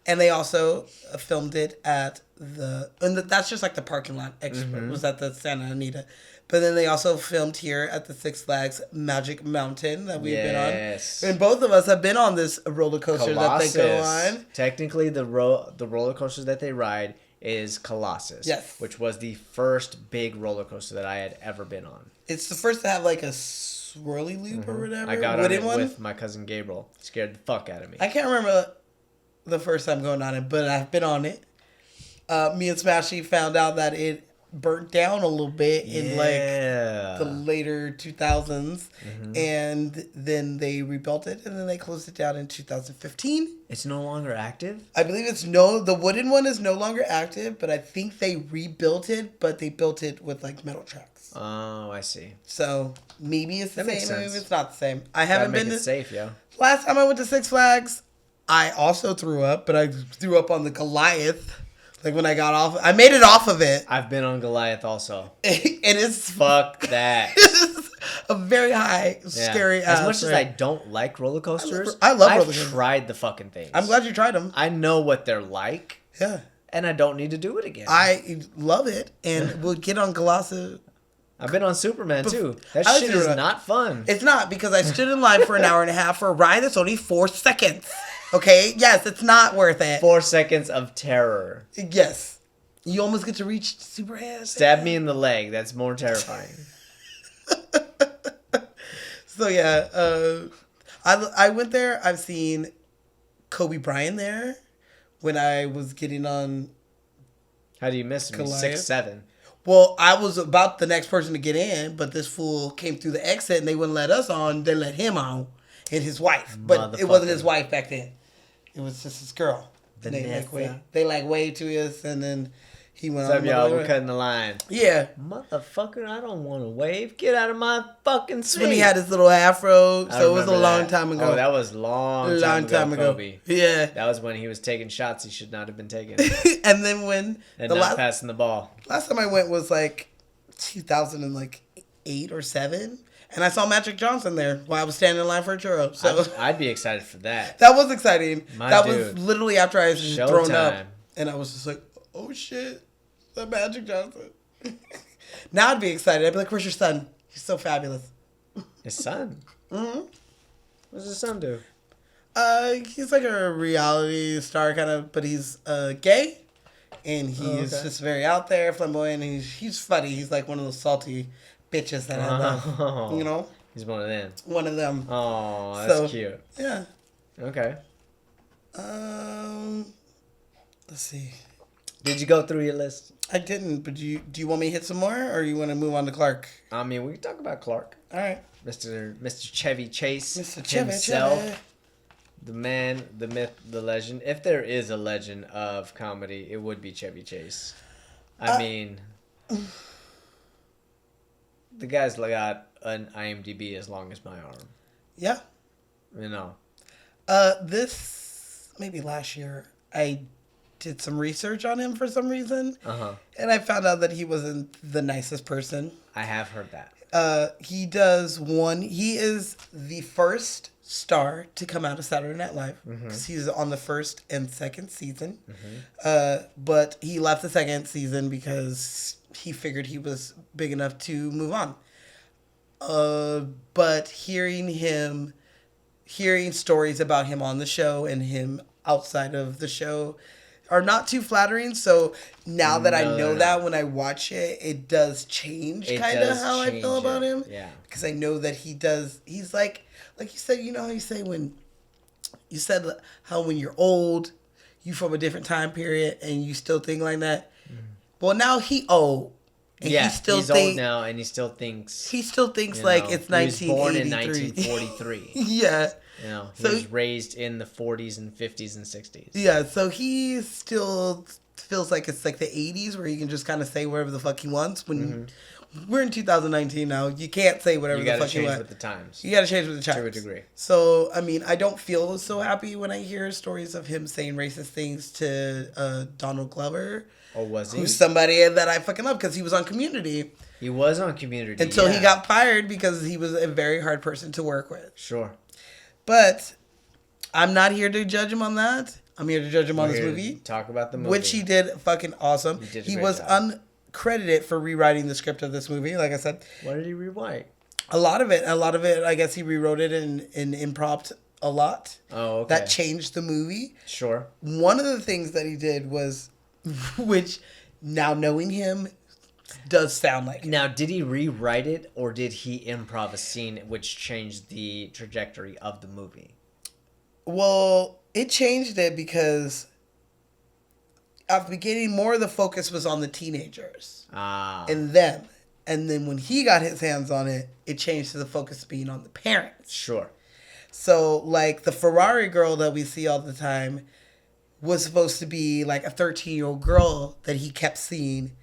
they also filmed it at that's just like the parking lot extra. Was at the Santa Anita. But then they also filmed here at the Six Flags Magic Mountain that we've been on. And both of us have been on this roller coaster that they go on. Technically, the roller coasters that they ride is Colossus. Yes. Which was the first big roller coaster that I had ever been on. It's the first to have like a swirly loop or whatever. I got on it with my cousin Gabriel. Scared the fuck out of me. I can't remember the first time going on it, but I've been on it. Me and Smashy found out that it burnt down a little bit in like the later 2000s, and then they rebuilt it, and then they closed it down in 2015. It's no longer active? I believe the wooden one is no longer active, but I think they rebuilt it, but they built it with like metal tracks. Oh, I see. So maybe it's the same, maybe it's not the same. I haven't been safe, yo. Last time I went to Six Flags, I also threw up, but I threw up on the Goliath. Like when I got off, I made it off of it. I've been on Goliath also. It is fuck that. It's a very high, scary. As much as I don't like roller coasters, I love roller coasters. I've tried the fucking things. I'm glad you tried them. I know what they're like. Yeah. And I don't need to do it again. I love it, and we'll get on Goliath. I've been on Superman too. That shit is not fun. It's not, because I stood in line for an hour and a half for a ride that's only 4 seconds. Okay? Yes, it's not worth it. 4 seconds of terror. Yes. You almost get to reach Superman. Stab me in the leg. That's more terrifying. So yeah, I went there. I've seen Kobe Bryant there when I was getting on. How do you miss him? He's 6'7". Well, I was about the next person to get in, but this fool came through the exit and they wouldn't let us on. They let him on and his wife, but it wasn't his wife back then. It was just his girl. They like waved to us, and then He went What's on. up, y'all? We're cutting the line. Yeah. Motherfucker, I don't want to wave. Get out of my fucking seat. When he had his little afro, so it was a long time ago. Oh, that was long time ago. Kobe. Yeah. That was when he was taking shots he should not have been taking. And then when... And not passing the ball. Last time I went was like 2008 or 7. And I saw Magic Johnson there while I was standing in line for a churro. So I'd be excited for that. That was exciting. That was literally after I was thrown up. And I was just like, oh shit, the Magic Johnson. Now I'd be excited. I'd be like, where's your son? He's so fabulous. His son? Mm-hmm. What does his son do? He's like a reality star kind of, but he's gay. And he's just very out there, flamboyant. And he's funny. He's like one of those salty bitches that I love. You know? He's one of them. One of them. Oh, that's cute. Yeah. Okay. Let's see. Did you go through your list? I didn't, but do you want me to hit some more, or you want to move on to Clark? I mean, we can talk about Clark. All right. Mr. Chevy Chase. Mr. Chevy himself. Chevy. The man, the myth, the legend. If there is a legend of comedy, it would be Chevy Chase. I mean, the guy's got an IMDb as long as my arm. Yeah. You know. This, maybe last year, I did some research on him for some reason. And I found out that he wasn't the nicest person. I have heard that. He is the first star to come out of Saturday Night Live. Because he's on the first and second season. But he left the second season because he figured he was big enough to move on. But hearing stories about him on the show and him outside of the show are not too flattering. So now that I know that, when I watch it, it does change kind of how I feel about him. Yeah. Because I know that he's like you said, you know how you say when you're old, you from a different time period and you still think like that. Well, now he old. And he's old now, and he still thinks like it's 1983. He was born in 1943. Yeah. You know, he was raised in the 40s and 50s and 60s. Yeah, so he still feels like it's like the 80s where he can just kind of say whatever the fuck he wants. When we're in 2019 now, you can't say whatever the fuck you want. You got to change with the times. You got to change with the times. To a degree. So, I mean, I don't feel so happy when I hear stories of him saying racist things to Donald Glover. Or was he? Who's somebody that I fucking love because he was on Community. He was on Community. Until he got fired because he was a very hard person to work with. Sure. But I'm not here to judge him on that. I'm here to judge him on this movie. Talk about the movie. Which he did fucking awesome. He was uncredited for rewriting the script of this movie, like I said. What did he rewrite? A lot of it, I guess he rewrote it in improv a lot. Oh, okay. That changed the movie. Sure. One of the things that he did was, which now knowing him, does sound like it. Now, did he rewrite it, or did he improv a scene which changed the trajectory of the movie? Well, it changed it because at the beginning, more of the focus was on the teenagers and them. And then when he got his hands on it, it changed to the focus being on the parents. Sure. So, like, the Ferrari girl that we see all the time was supposed to be, like, a 13-year-old girl that he kept seeing,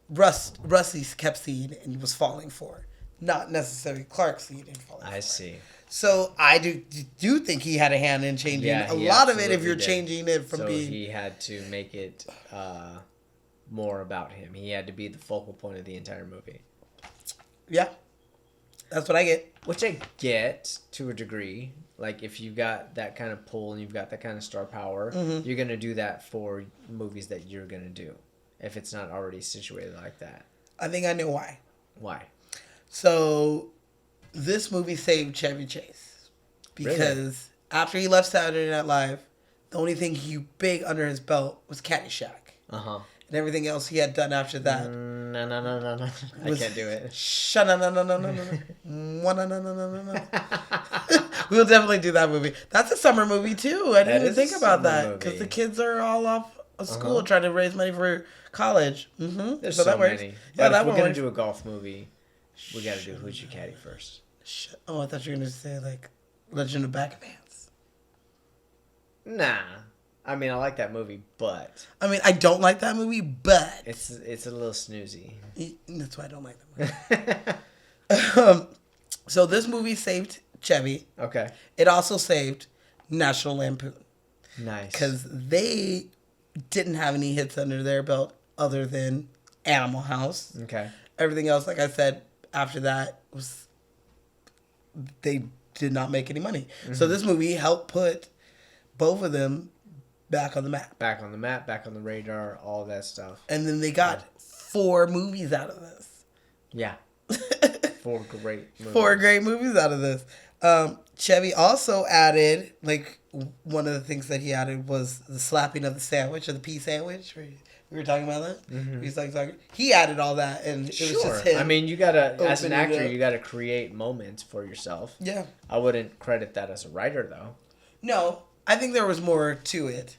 Rusty kept seeing and he was falling for. Not necessarily Clark seeing and falling for. I see. So, I do think he had a hand in changing a lot of it if you're changing it from being... So, he had to make it more about him. He had to be the focal point of the entire movie. Yeah. That's what I get. Which I get to a degree. Like, if you've got that kind of pull and you've got that kind of star power, you're going to do that for movies that you're going to do. If it's not already situated like that. I think I know why. Why? So, this movie saved Chevy Chase. Because after he left Saturday Night Live, the only thing he big under his belt was Caddyshack. Uh-huh. And everything else he had done after that. No. I can't do it. No. We'll definitely do that movie. That's a summer movie too. I didn't even think about that because the kids are all off of school trying to raise money for college. There's so many. Yeah, if we're gonna do a golf movie, we got to do Who's Your Caddy first. Oh, I thought you were gonna say like Legend of Bagger Pants. Nah. I mean, I like that movie, but I mean, I don't like that movie, but it's a little snoozy. That's why I don't like that movie. So this movie saved Chevy. Okay. It also saved National Lampoon. Nice. Because they didn't have any hits under their belt other than Animal House. Okay. Everything else, like I said, after that was they did not make any money. Mm-hmm. So this movie helped put both of them back on the map. Back on the map, back on the radar, all that stuff. And then they got 4 movies out of this. Yeah. 4 great movies. 4 great movies out of this. Chevy also added, like, one of the things that he added was the slapping of the sandwich, or the pea sandwich. We were talking about that. Mm-hmm. He's like talking. He added all that, and it was just him. I mean, you gotta, as an actor, you gotta create moments for yourself. Yeah. I wouldn't credit that as a writer, though. No, I think there was more to it,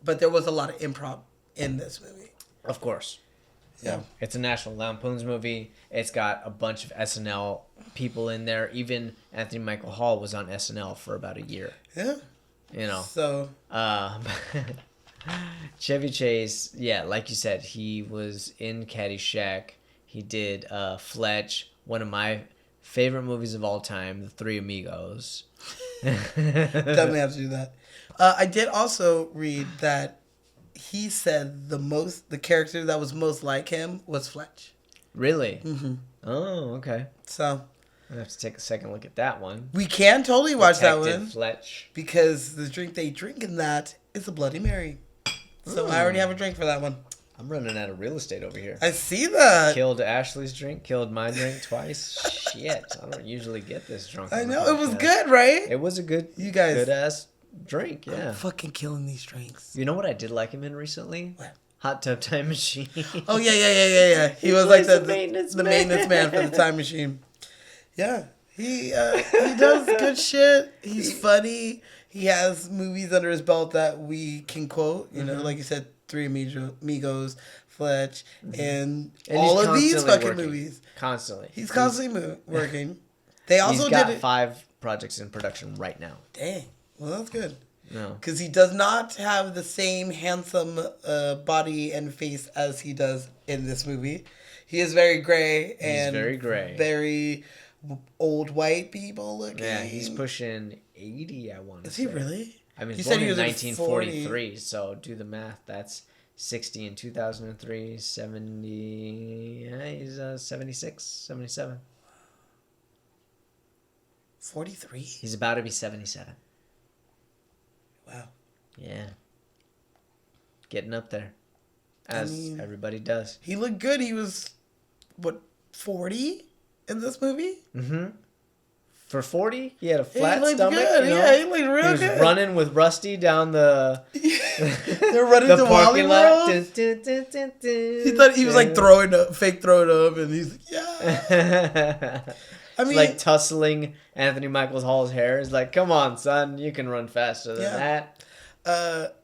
but there was a lot of improv in this movie. Of course. Yeah. It's a National Lampoons movie. It's got a bunch of SNL people in there. Even Anthony Michael Hall was on SNL for about a year. Yeah. You know. So. Chevy Chase, yeah, like you said, he was in Caddyshack. He did Fletch, one of my favorite movies of all time, The Three Amigos. Definitely have to do that. I did also read that he said the character that was most like him was Fletch. Really? Mm-hmm. Oh, okay. So I have to take a second look at that one. We can totally watch that one. Fletch. Because the drink they drink in that is a Bloody Mary. So I already have a drink for that one. I'm running out of real estate over here. I see that. Killed Ashley's drink, killed my drink twice. Shit, I don't usually get this drunk. I know, it was good, right? It was a good, good ass drink, yeah. I'm fucking killing these drinks. You know what I did like him in recently? What? Hot Tub Time Machine. Oh, yeah. He was like the maintenance man for the time machine. Yeah. He does good shit. He's funny. He has movies under his belt that we can quote. You know, like you said, Three Amigos, Fletch, and all of these fucking movies. Constantly. He's constantly working. They also He's got 5 projects in production right now. Dang. Well, that's good. No. Because he does not have the same handsome body and face as he does in this movie. He is very gray and very old white people looking. Yeah, he's pushing 80, I want to say. Is he really? I mean, he's born in 1943, so do the math. That's 60 in 2003, 70... Yeah, he's 76, 77. 43? He's about to be 77. Wow. Yeah. Getting up there. As everybody does. He looked good. He was, 40 in this movie? Mm-hmm. For 40, he had a flat stomach. Good. You know? Yeah, he looked real good. He was running with Rusty down the They're running the parking lot. He thought he was like fake throwing up, and he's like, yeah. I mean, like tussling Anthony Michael Hall's hair. He's like, come on, son, you can run faster than that.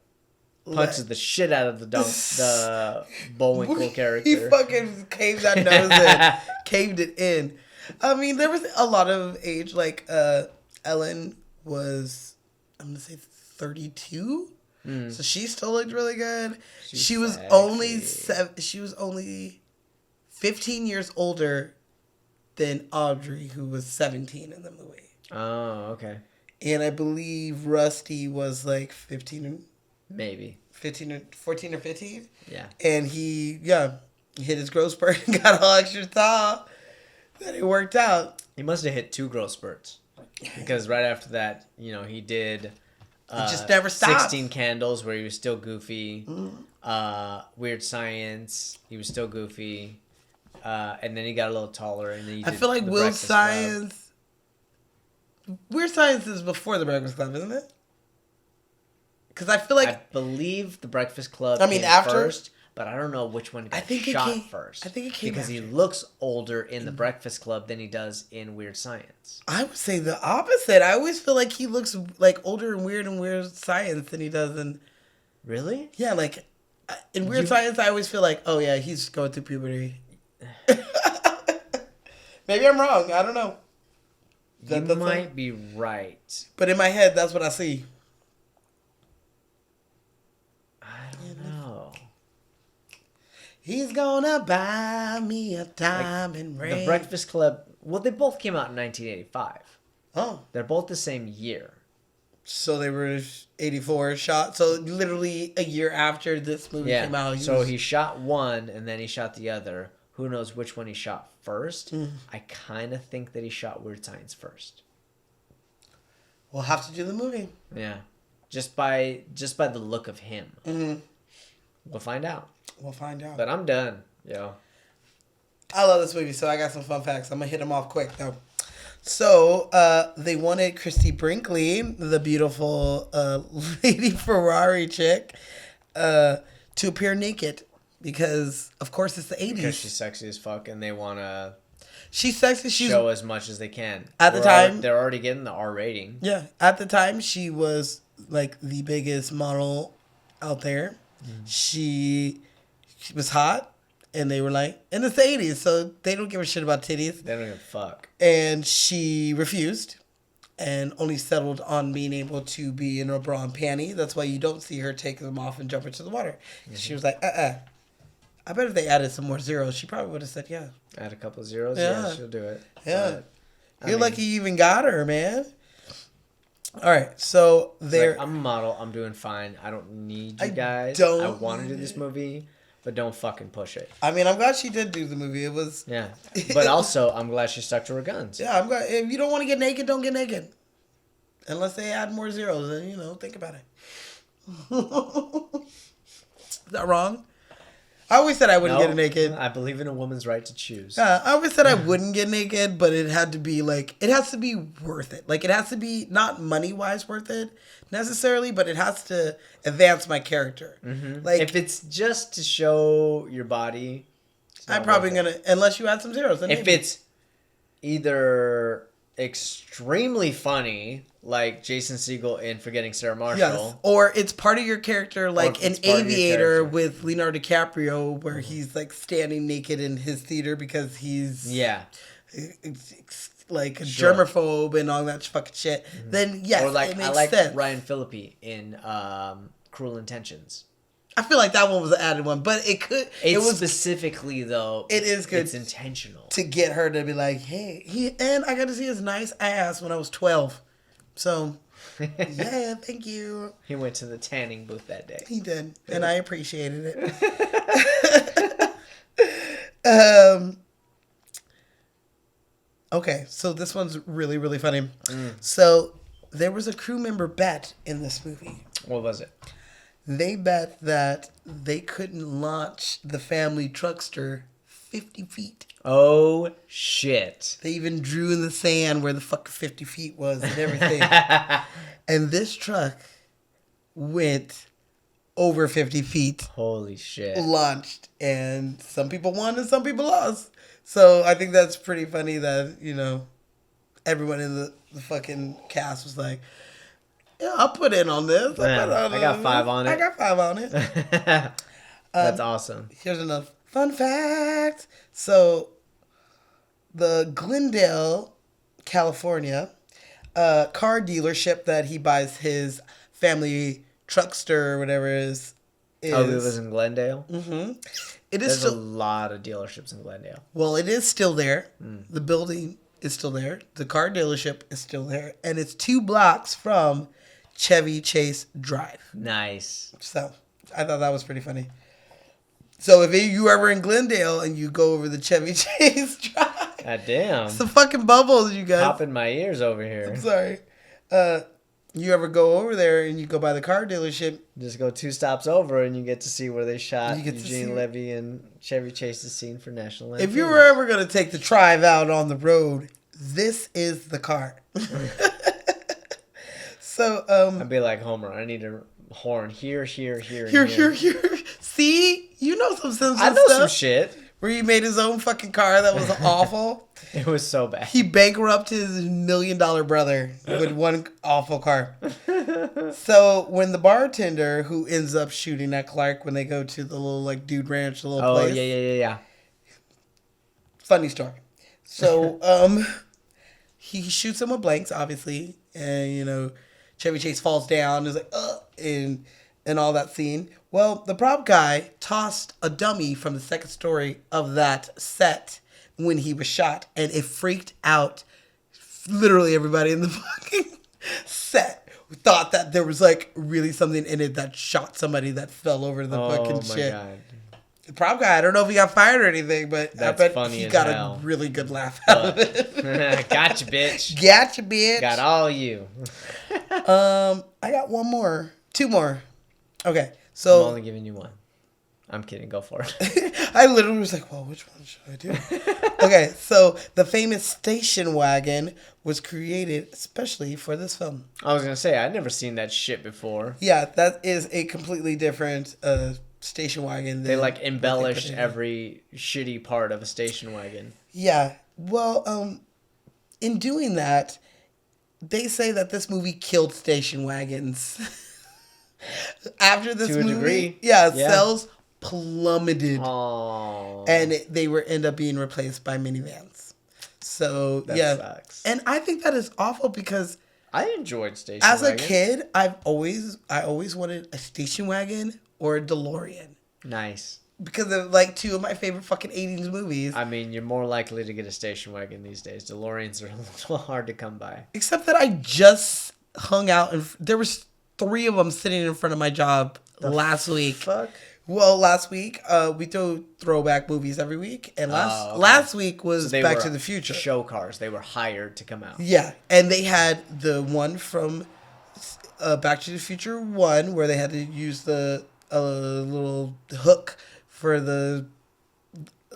Punches the shit out of the Bullwinkle character. He fucking caved that nose in. Caved it in. I mean, there was a lot of age. Like, Ellen was, I'm going to say 32. So she still looked really good. She was only 15 years older than Audrey, who was 17 in the movie. Oh, okay. And I believe Rusty was like 15. Maybe. 14 or 15. Yeah. And he hit his growth spurt and got all extra tall. Then it worked out. He must have hit 2 growth spurts. Because right after that, he did... It just never stopped. 16 Candles, where he was still goofy. Weird Science, he was still goofy. And then he got a little taller. And then I feel like Weird Science is before The Breakfast Club, isn't it? Because I feel like... I believe The Breakfast Club came after first, but I don't know which one got shot first. I think it came because after. He looks older in The Breakfast Club than he does in Weird Science. I would say the opposite. I always feel like he looks like older in Weird Science than he does in... Really? Yeah, like in Weird Science, I always feel like, oh yeah, he's going through puberty. Maybe I'm wrong. I don't know. You might be right. But in my head, that's what I see. He's gonna buy me a diamond ring. The Breakfast Club. Well, they both came out in 1985. Oh. They're both the same year. So they were 84 shot. So literally a year after this movie came out. So he shot one and then he shot the other. Who knows which one he shot first? I kind of think that he shot Weird Science first. We'll have to do the movie. Yeah. Just by the look of him. Mm-hmm. We'll find out. But I'm done. Yo. I love this movie, so I got some fun facts. I'm going to hit them off quick, though. So, they wanted Christy Brinkley, the beautiful Lady Ferrari chick, to appear naked. Because, of course, it's the 80s. Because she's sexy as fuck, and they want to she's sexy. She's show as much as they can. At the time. They're already getting the R rating. Yeah. At the time, she was, like, the biggest model out there. She was hot. And they were like, and it's the 80s, so they don't give a shit about titties. They don't give a fuck. And she refused and only settled on being able to be in a bra and panty. That's why you don't see her take them off and jump into the water. She was like, I bet if they added some more zeros, she probably would have said yeah. Add a couple of zeros? Yeah, she'll do it. Yeah. You're lucky you even got her, man. All right, so there. Like, I'm a model. I'm doing fine. I don't need you guys. Don't I want to do this movie. But don't fucking push it. I mean, I'm glad she did do the movie. It was... Yeah. But also, I'm glad she stuck to her guns. Yeah, I'm glad. If you don't want to get naked, don't get naked. Unless they add more zeros, then, think about it. Is that wrong? I always said I wouldn't get naked. I believe in a woman's right to choose. Yeah, I always said I wouldn't get naked, but it had to be it has to be worth it. Like, it has to be not money-wise worth it necessarily, but it has to advance my character. Mm-hmm. Like, if it's just to show your body, I'm probably going to, unless you add some zeros. Then if it's either extremely funny, like Jason Segel in Forgetting Sarah Marshall. Yes. Or it's part of your character, like an Aviator with Leonardo DiCaprio, where he's like standing naked in his theater because he's like a germaphobe and all that fucking shit. Mm-hmm. Then yes, or like it makes I like sense. Ryan Phillippe in Cruel Intentions. I feel like that one was an added one, but it was specifically though. It is good. It's intentional to get her to be like, hey, and I got to see his nice ass when I was 12. So, yeah, thank you. He went to the tanning booth that day. He did, and I appreciated it. Okay, so this one's really, really funny. So, there was a crew member bet in this movie. What was it? They bet that they couldn't launch the family truckster 50 feet. Oh, shit. They even drew in the sand where the fucking 50 feet was and everything. And this truck went over 50 feet. Holy shit. Launched. And some people won and some people lost. So I think that's pretty funny that, everyone in the fucking cast was like, yeah, I'll put in on this. I got 5 on it. I got 5 on it. That's awesome. Here's another fun fact. So, the Glendale, California, car dealership that he buys his family truckster or whatever is. Oh, it was in Glendale? Mm-hmm. There's a lot of dealerships in Glendale. Well, it is still there. The building is still there. The car dealership is still there. And it's 2 blocks from Chevy Chase Drive. Nice. So, I thought that was pretty funny. So, if you ever in Glendale and you go over the Chevy Chase Drive. God damn. Some fucking bubbles, you guys. Popping my ears over here. I'm sorry. You ever go over there and you go by the car dealership. Just go 2 stops over and you get to see where they shot Eugene Levy and Chevy Chase's scene for National Lampoons. If you were ever going to take the Tribe out on the road, this is the car. So, I'd be like, Homer, I need a horn here. Here. See? You know some Simpsons I know stuff. some shit. Where he made his own fucking car that was awful. It was so bad. He bankrupted his $1 million brother with one awful car. So when the bartender who ends up shooting at Clark when they go to the little dude ranch, the little place. Oh, yeah. Funny story. So he shoots him with blanks, obviously. And, Chevy Chase falls down. Is like, and and all that scene. Well, the prop guy tossed a dummy from the second story of that set when he was shot, and it freaked out literally everybody in the fucking set. Thought that there was like really something in it that shot somebody that fell over the fucking shit. God. The prop guy, I don't know if he got fired or anything, but that's I bet funny he got a really good laugh out of it. Gotcha, bitch. Gotcha, bitch. Got all you. I got one more. Two more. Okay, so... I'm only giving you one. I'm kidding. Go for it. I literally was like, well, which one should I do? Okay, so the famous station wagon was created especially for this film. I was going to say, I'd never seen that shit before. Yeah, that is a completely different station wagon. They like embellished every shitty part of a station wagon. Yeah. Well, in doing that, they say that this movie killed station wagons. After this movie, degree. Yeah, sales plummeted. Aww. And they end up being replaced by minivans. So that sucks. And I think that is awful because I enjoyed station wagons. As a kid, I always wanted a station wagon or a DeLorean. Nice. Because of like two of my favorite fucking 80s movies. I mean, you're more likely to get a station wagon these days. DeLoreans are a little hard to come by. Except that I just hung out and there was 3 of them sitting in front of my job last week. Fuck. Well, last week we do throwback movies every week, and last week was Back to the Future. Show cars. They were hired to come out. Yeah, and they had the one from Back to the Future 1 where they had to use the little hook for the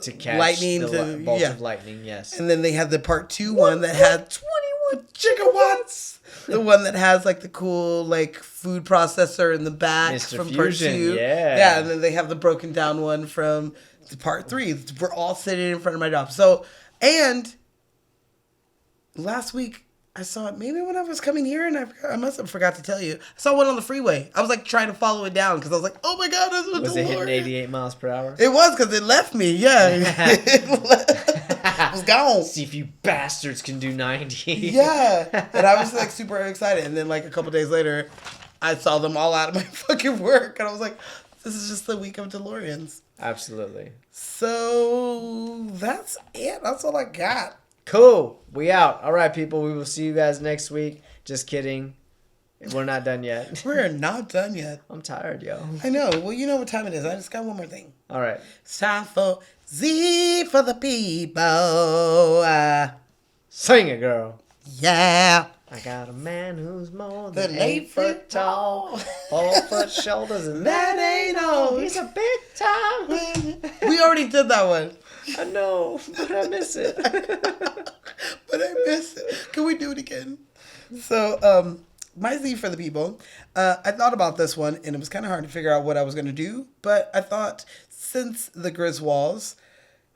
to catch lightning, the bolt of lightning. Yes, and then they had the Part 2 one that had 21 gigawatts. The one that has like the cool like food processor in the back Mr. from Fusion, Part 2. Yeah, and then they have the broken down one from Part 3. We're all sitting in front of my job. So, and last week I saw it maybe when I was coming here, and I must have forgot to tell you. I saw one on the freeway. I was like trying to follow it down because I was like, oh my god, that's a Was it hitting 88 miles per hour? It was because it left me. Yeah. It was gone. See if you bastards can do 90. Yeah. And I was like super excited. And then like a couple days later, I saw them all out of my fucking work. And I was like, this is just the week of DeLoreans. Absolutely. So that's it. That's all I got. Cool. We out. All right, people. We will see you guys next week. Just kidding. We're not done yet. We're not done yet. I'm tired, yo. I know. Well, you know what time it is. I just got one more thing. All right. It's time for Z for the people. Sing it, girl. Yeah. I got a man who's more than 8 foot tall, 4 foot shoulders, and that ain't all. He's a big time. We already did that one. I know, but I miss it. Can we do it again? So, my Z for the people. I thought about this one, and it was kind of hard to figure out what I was going to do. But I thought, since the Griswolds,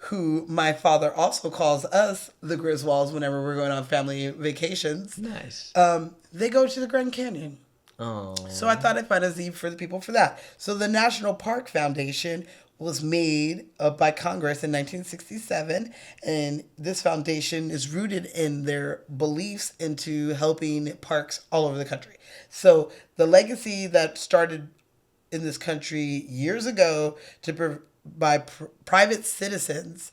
who my father also calls us the Griswolds whenever we're going on family vacations. Nice. They go to the Grand Canyon. Oh. So I thought I'd find a Z for the people for that. So the National Park Foundation was made by Congress in 1967, and this foundation is rooted in their beliefs into helping parks all over the country. So the legacy that started in this country years ago by private citizens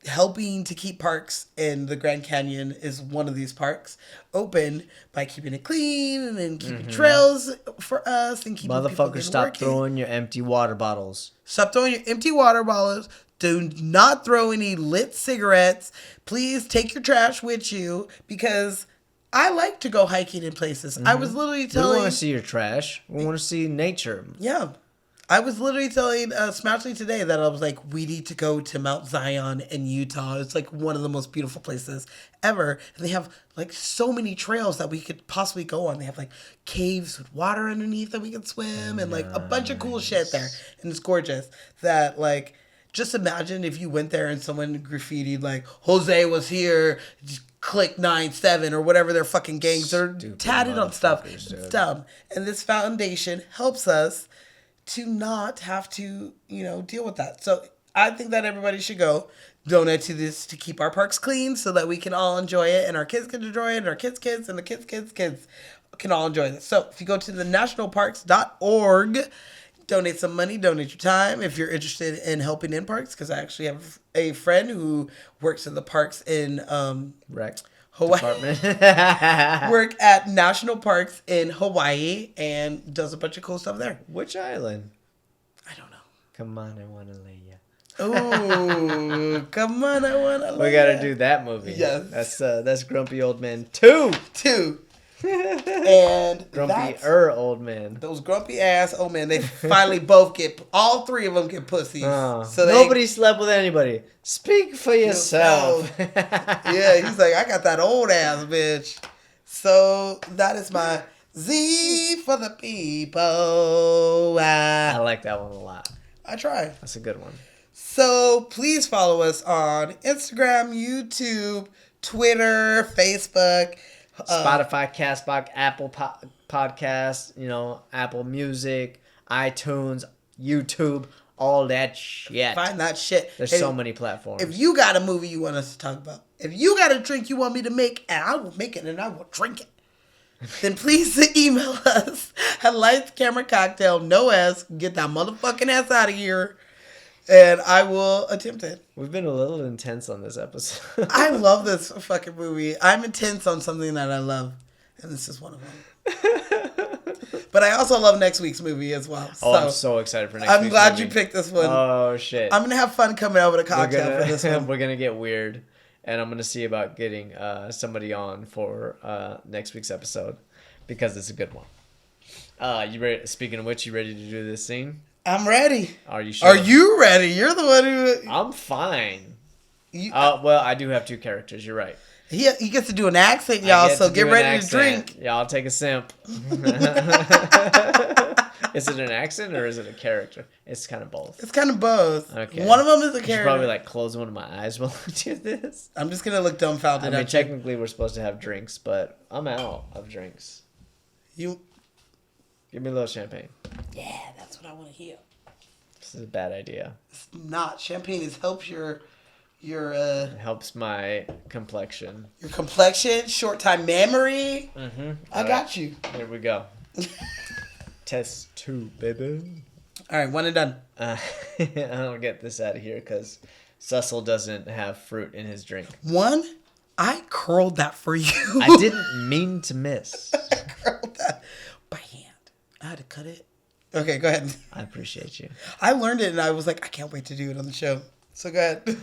helping to keep parks, and the Grand Canyon is one of these parks, open by keeping it clean and then keeping trails for us and keeping motherfuckers, stop throwing your empty water bottles. Stop throwing your empty water bottles. Do not throw any lit cigarettes. Please take your trash with you, because I like to go hiking in places. I was literally telling... We want to see your trash. We want to see nature. Yeah. I was literally telling Smashley today that I was like, we need to go to Mount Zion in Utah. It's like one of the most beautiful places ever. And they have like so many trails that we could possibly go on. They have like caves with water underneath that we could swim and like a bunch of cool shit there. And it's gorgeous. That like, just imagine if you went there and someone graffitied like, Jose was here, click 9-7 or whatever their fucking gangs are tatted on stuff. It's dumb. And this foundation helps us to not have to, deal with that. So I think that everybody should go donate to this to keep our parks clean so that we can all enjoy it, and our kids can enjoy it, and our kids' kids, and the kids' kids' kids. can all enjoy this. So if you go to the nationalparks.org, donate some money, donate your time if you're interested in helping in parks, because I actually have a friend who works in the parks in Hawaii. Work at national parks in Hawaii and does a bunch of cool stuff there. Which island? I don't know. Come on, I want to lay ya. Oh, come on, I want to lay We got to do that movie. Yes. That's Grumpy Old Man 2. 2. And Grumpy Old Man. Those grumpy ass old men, they finally all 3 of them get pussy. So nobody slept with anybody. Speak for yourself. Yeah, he's like, I got that old ass bitch. So that is my Z for the people. I like that one a lot. I try. That's a good one. So please follow us on Instagram, YouTube, Twitter, Facebook, Spotify, Castbox, Apple Podcasts, Apple Music, iTunes, YouTube, all that shit. Find that shit. There's so many platforms. If you got a movie you want us to talk about, if you got a drink you want me to make, and I will make it and I will drink it, then please email us at Lights Camera Cocktail, no S. Get that motherfucking ass out of here. And I will attempt it. We've been a little intense on this episode. I love this fucking movie. I'm intense on something that I love. And this is one of them. But I also love next week's movie as well. So I'm so excited for next week's movie. I'm glad you picked this one. Oh, shit. I'm going to have fun coming out with a cocktail for this one. We're going to get weird. And I'm going to see about getting somebody on for next week's episode. Because it's a good one. You ready? Speaking of which, you ready to do this scene? I'm ready. Are you sure? Are you ready? You're the one who... I'm fine. Well, I do have 2 characters. You're right. He gets to do an accent, y'all, so get ready to drink. Yeah, I'll take a simp. Is it an accent or is it a character? It's kind of both. It's kind of both. Okay. One of them is a character. I should probably close one of my eyes while I do this. I'm just going to look dumbfounded. I mean, technically we're supposed to have drinks, but I'm out of drinks. Give me a little champagne. Yeah, that's what I want to hear. This is a bad idea. It's not. Champagne helps your it helps my complexion. Your complexion, short time memory. Mm-hmm. I got you. Here we go. Test 2, baby. All right, 1 and done. I'll get this out of here because Cecil doesn't have fruit in his drink. 1? I curled that for you. I didn't mean to miss. I curled that by hand. I had to cut it. Okay, go ahead. I appreciate you. I learned it and I was like, I can't wait to do it on the show. So go ahead.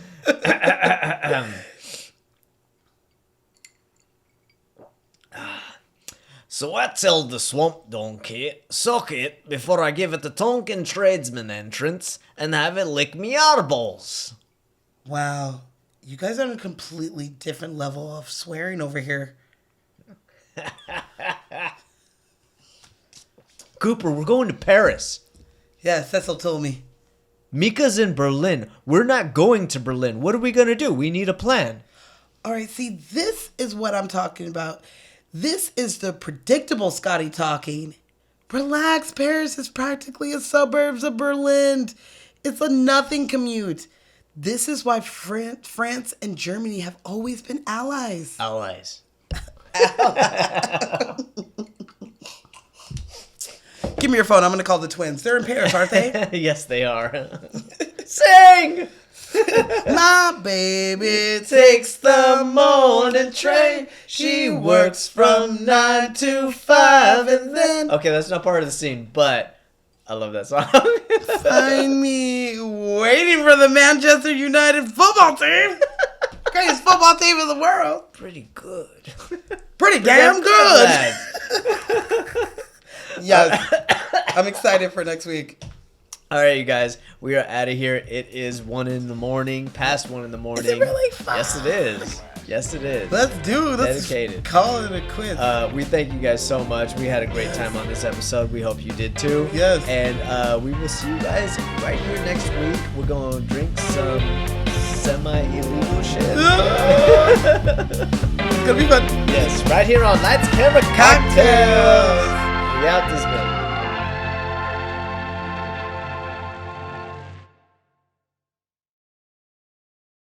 So I tell the swamp donkey, suck it before I give it the Tonkin tradesman entrance and have it lick me eyeballs. Wow. You guys are on a completely different level of swearing over here. Cooper, we're going to Paris. Yeah, Cecil told me. Mika's in Berlin. We're not going to Berlin. What are we going to do? We need a plan. All right, see, this is what I'm talking about. This is the predictable Scotty talking. Relax, Paris is practically a suburbs of Berlin. It's a nothing commute. This is why France and Germany have always been allies. Allies. Give me your phone. I'm going to call the twins. They're in Paris, aren't they? Yes, they are. Sing! My baby takes the morning train. She works from 9 to 5 and then... Okay, that's not part of the scene, but I love that song. Find me waiting for the Manchester United football team. Greatest football team in the world. Pretty good. Pretty damn good. Yes. I'm excited for next week. All right, you guys. We are out of here. It is 1 a.m, past 1 a.m. Is it really fun? Yes, it is. Yes, it is. Let's do it. Dedicated. Call it a quiz. We thank you guys so much. We had a great time on this episode. We hope you did too. Yes. And we will see you guys right here next week. We're going to drink some semi-illegal shit. It's going to be fun. Yes, right here on Lights, Camera, Cocktails. We out this minute.